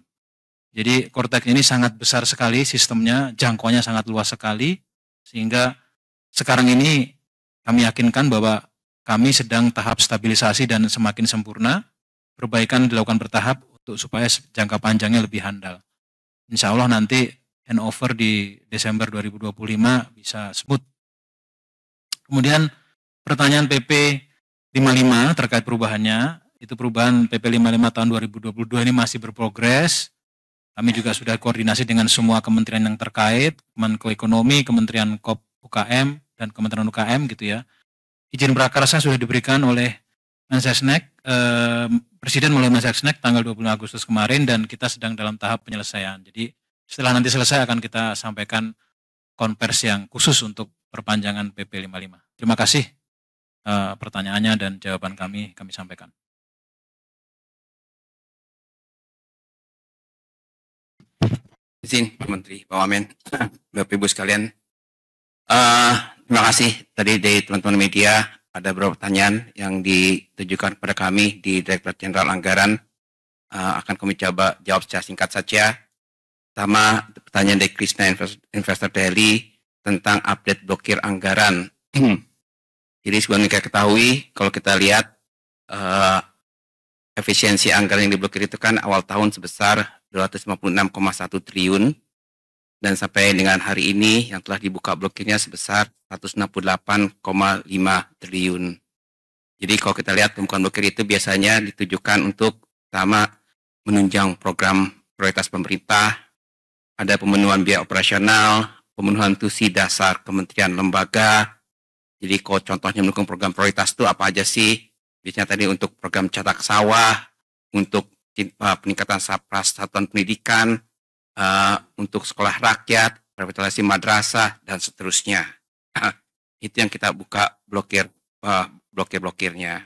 Jadi Cortex ini sangat besar sekali sistemnya, jangkauannya sangat luas sekali, sehingga sekarang ini kami yakinkan bahwa kami sedang tahap stabilisasi dan semakin sempurna, perbaikan dilakukan bertahap untuk supaya jangka panjangnya lebih handal. Insya Allah nanti handover di Desember 2025 bisa smooth. Kemudian pertanyaan PP 55 terkait perubahannya, itu perubahan PP 55 tahun 2022 ini masih berprogres. Kami juga sudah koordinasi dengan semua kementerian yang terkait, Menko Ekonomi, Kementerian UKM, dan Kementerian UKM gitu ya. Izin prakarsa sudah diberikan oleh Mensesnek, Presiden melalui Mensesnek tanggal 25 Agustus kemarin, dan kita sedang dalam tahap penyelesaian. Jadi setelah nanti selesai akan kita sampaikan konversi yang khusus untuk perpanjangan PP 55. Terima kasih pertanyaannya dan jawaban kami sampaikan. Izin Pak Menteri, Pak Wamen, Bapak Ibu sekalian. Terima kasih tadi dari teman-teman media. Ada beberapa pertanyaan yang ditujukan kepada kami di Direktorat Jenderal Anggaran. Akan kami coba jawab secara singkat saja. Pertama, pertanyaan dari Krishna Investor Daily tentang update blokir anggaran. Jadi sebagaimana kita ketahui, kalau kita lihat efisiensi anggaran yang diblokir itu kan awal tahun sebesar 256,1 triliun, dan sampai dengan hari ini yang telah dibuka blokirnya sebesar 168,5 triliun. Jadi kalau kita lihat pembukaan blokir itu biasanya ditujukan untuk pertama menunjang program prioritas pemerintah, ada pemenuhan biaya operasional, pemenuhan tusi dasar kementerian lembaga. Jadi kalau contohnya mendukung program prioritas itu apa aja sih? Biasanya tadi untuk program cetak sawah, untuk peningkatan satuan pendidikan, untuk sekolah rakyat, revitalisasi madrasah, dan seterusnya. Itu yang kita buka blokirnya.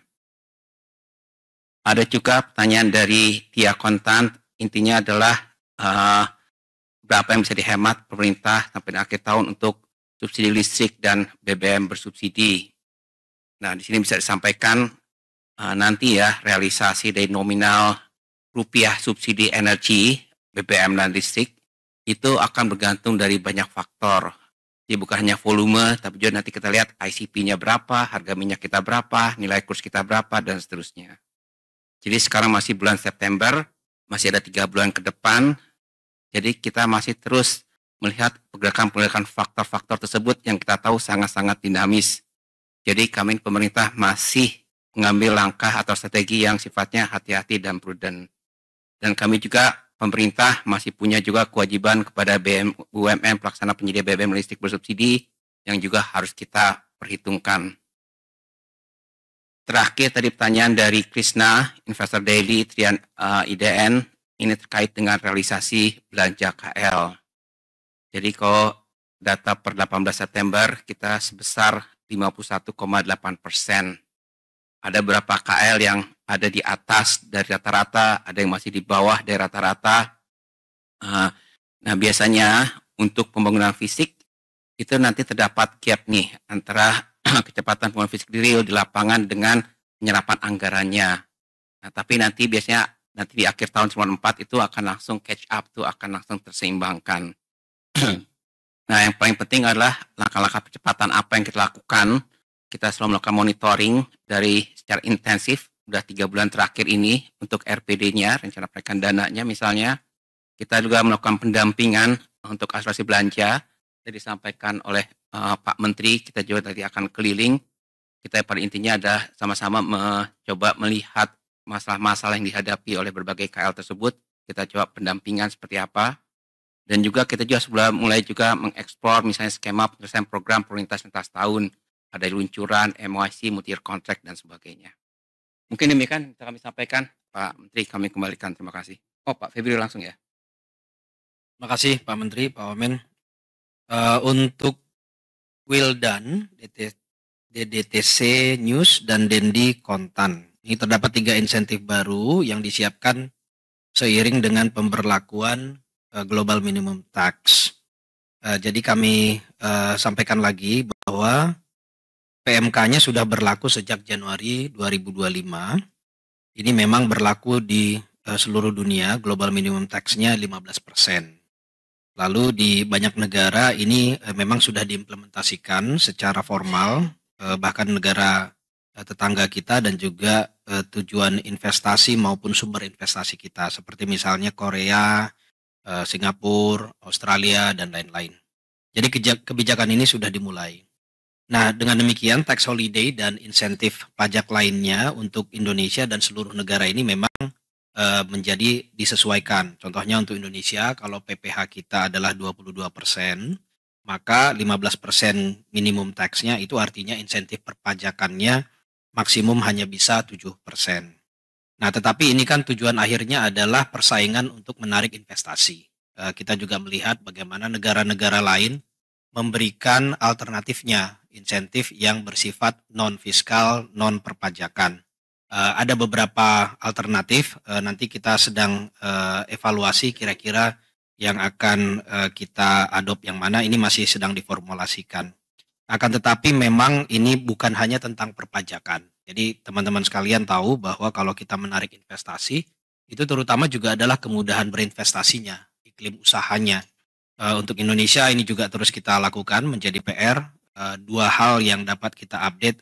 Ada juga pertanyaan dari Tia Kontan, intinya adalah berapa yang bisa dihemat pemerintah sampai akhir tahun untuk subsidi listrik dan BBM bersubsidi. Nah, di sini bisa disampaikan nanti ya realisasi dari nominal rupiah subsidi energi BBM dan listrik itu akan bergantung dari banyak faktor. Jadi bukan hanya volume, tapi juga nanti kita lihat ICP-nya berapa, harga minyak kita berapa, nilai kurs kita berapa, dan seterusnya. Jadi sekarang masih bulan September, masih ada 3 bulan ke depan, jadi kita masih terus melihat pergerakan-pergerakan faktor-faktor tersebut yang kita tahu sangat-sangat dinamis. Jadi kami pemerintah masih mengambil langkah atau strategi yang sifatnya hati-hati dan prudent. Dan kami juga pemerintah masih punya juga kewajiban kepada BUMN pelaksana penyedia BBM listrik bersubsidi yang juga harus kita perhitungkan. Terakhir tadi pertanyaan dari Krishna, Investor Daily, Trian IDN, ini terkait dengan realisasi belanja KL. Jadi kalau data per 18 September kita sebesar 51,8%. Ada beberapa KL yang ada di atas dari rata-rata, ada yang masih di bawah dari rata-rata. Nah biasanya untuk pembangunan fisik itu nanti terdapat gap nih antara kecepatan pembangunan fisik real di lapangan dengan penyerapan anggarannya. Nah, tapi nanti biasanya di akhir tahun 94 itu akan langsung catch up tuh, akan langsung terseimbangkan. Nah, yang paling penting adalah langkah-langkah percepatan apa yang kita lakukan. Kita selalu melakukan monitoring dari secara intensif, udah 3 bulan terakhir ini untuk RPD-nya, rencana perbaikan dananya misalnya. Kita juga melakukan pendampingan untuk asuransi belanja. Jadi disampaikan oleh Pak Menteri, kita juga tadi akan keliling. Kita pada intinya adalah sama-sama mencoba melihat masalah-masalah yang dihadapi oleh berbagai KL tersebut. Kita coba pendampingan seperti apa. Dan juga kita juga sudah mulai juga mengeksplor misalnya skema penyelesaian program prioritas lintas tahun. Ada luncuran, MOIC, multi-year contract, dan sebagainya. Mungkin demikian yang kami sampaikan. Pak Menteri, kami kembalikan. Terima kasih. Oh, Pak Febrio langsung ya. Terima kasih Pak Menteri, Pak Wamen. Untuk Wildan, DDTC News, dan Dendi Kontan. Ini terdapat 3 insentif baru yang disiapkan seiring dengan pemberlakuan Global Minimum Tax. Jadi kami sampaikan lagi bahwa PMK-nya sudah berlaku sejak Januari 2025. Ini memang berlaku di seluruh dunia, global minimum tax-nya 15%. Lalu di banyak negara ini memang sudah diimplementasikan secara formal, bahkan negara tetangga kita dan juga tujuan investasi maupun sumber investasi kita, seperti misalnya Korea, Singapura, Australia, dan lain-lain. Jadi kebijakan ini sudah dimulai. Nah, dengan demikian tax holiday dan insentif pajak lainnya untuk Indonesia dan seluruh negara ini memang menjadi disesuaikan. Contohnya untuk Indonesia, kalau PPH kita adalah 22%, maka 15% minimum tax-nya itu artinya insentif perpajakannya maksimum hanya bisa 7%. Nah, tetapi ini kan tujuan akhirnya adalah persaingan untuk menarik investasi. Kita juga melihat bagaimana negara-negara lain memberikan alternatifnya, insentif yang bersifat non-fiskal, non-perpajakan. Ada beberapa alternatif, nanti kita sedang evaluasi kira-kira yang akan kita adopt yang mana, ini masih sedang diformulasikan. Akan tetapi memang ini bukan hanya tentang perpajakan. Jadi teman-teman sekalian tahu bahwa kalau kita menarik investasi, itu terutama juga adalah kemudahan berinvestasinya, iklim usahanya. Untuk Indonesia ini juga terus kita lakukan menjadi PR. 2 hal yang dapat kita update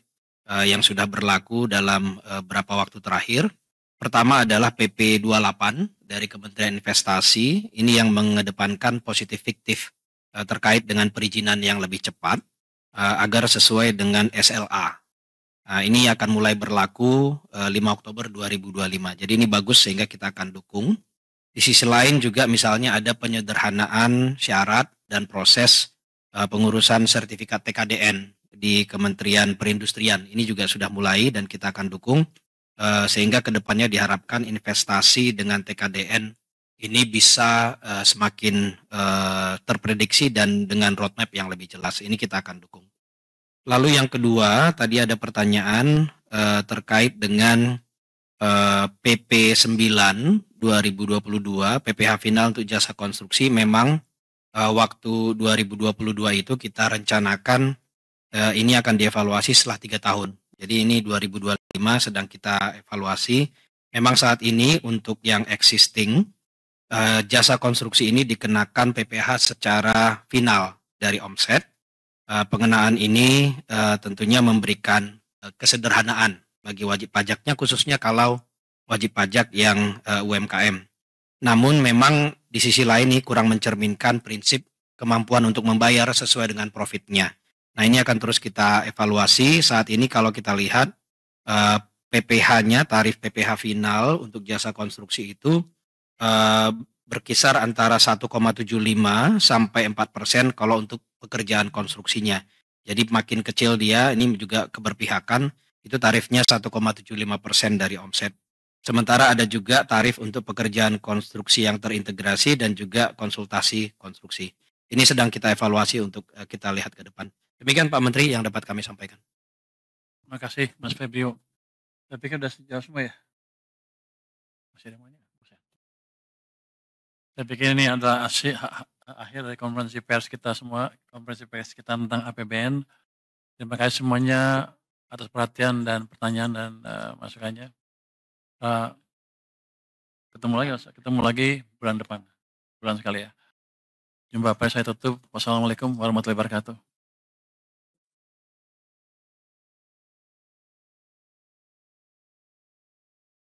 yang sudah berlaku dalam beberapa waktu terakhir. Pertama adalah PP 28 dari Kementerian Investasi, ini yang mengedepankan positif fiktif terkait dengan perizinan yang lebih cepat agar sesuai dengan SLA. Ini akan mulai berlaku 5 Oktober 2025. Jadi ini bagus sehingga kita akan dukung. Di sisi lain juga misalnya ada penyederhanaan syarat dan proses pengurusan sertifikat TKDN di Kementerian Perindustrian. Ini juga sudah mulai dan kita akan dukung sehingga kedepannya diharapkan investasi dengan TKDN ini bisa semakin terprediksi dan dengan roadmap yang lebih jelas. Ini kita akan dukung. Lalu yang kedua, tadi ada pertanyaan terkait dengan PP 9 2022, PPH final untuk jasa konstruksi. Memang waktu 2022 itu kita rencanakan ini akan dievaluasi setelah 3 tahun. Jadi ini 2025 sedang kita evaluasi. Memang saat ini untuk yang existing, jasa konstruksi ini dikenakan PPH secara final dari omset. Pengenaan ini tentunya memberikan kesederhanaan bagi wajib pajaknya, khususnya kalau wajib pajak yang UMKM. Namun memang di sisi lain ini kurang mencerminkan prinsip kemampuan untuk membayar sesuai dengan profitnya. Nah, ini akan terus kita evaluasi. Saat ini kalau kita lihat PPH-nya, tarif PPH final untuk jasa konstruksi itu berkisar antara 1,75 sampai 4% kalau untuk pekerjaan konstruksinya. Jadi makin kecil dia, ini juga keberpihakan, itu tarifnya 1,75% dari omset. Sementara ada juga tarif untuk pekerjaan konstruksi yang terintegrasi dan juga konsultasi konstruksi. Ini sedang kita evaluasi untuk kita lihat ke depan. Demikian Pak Menteri yang dapat kami sampaikan. Terima kasih Mas Febrio. Saya pikir sudah jawab semua ya. Masih ada yang mau? Saya pikir ini adalah akhir dari konferensi pers kita semua, konferensi pers kita tentang APBN. Terima kasih semuanya atas perhatian dan pertanyaan dan masukannya. Ketemu lagi bulan depan, bulan sekali ya. Jumpa apa saya tutup. Wassalamualaikum warahmatullahi wabarakatuh.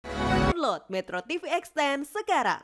Download Metro TV Extend sekarang.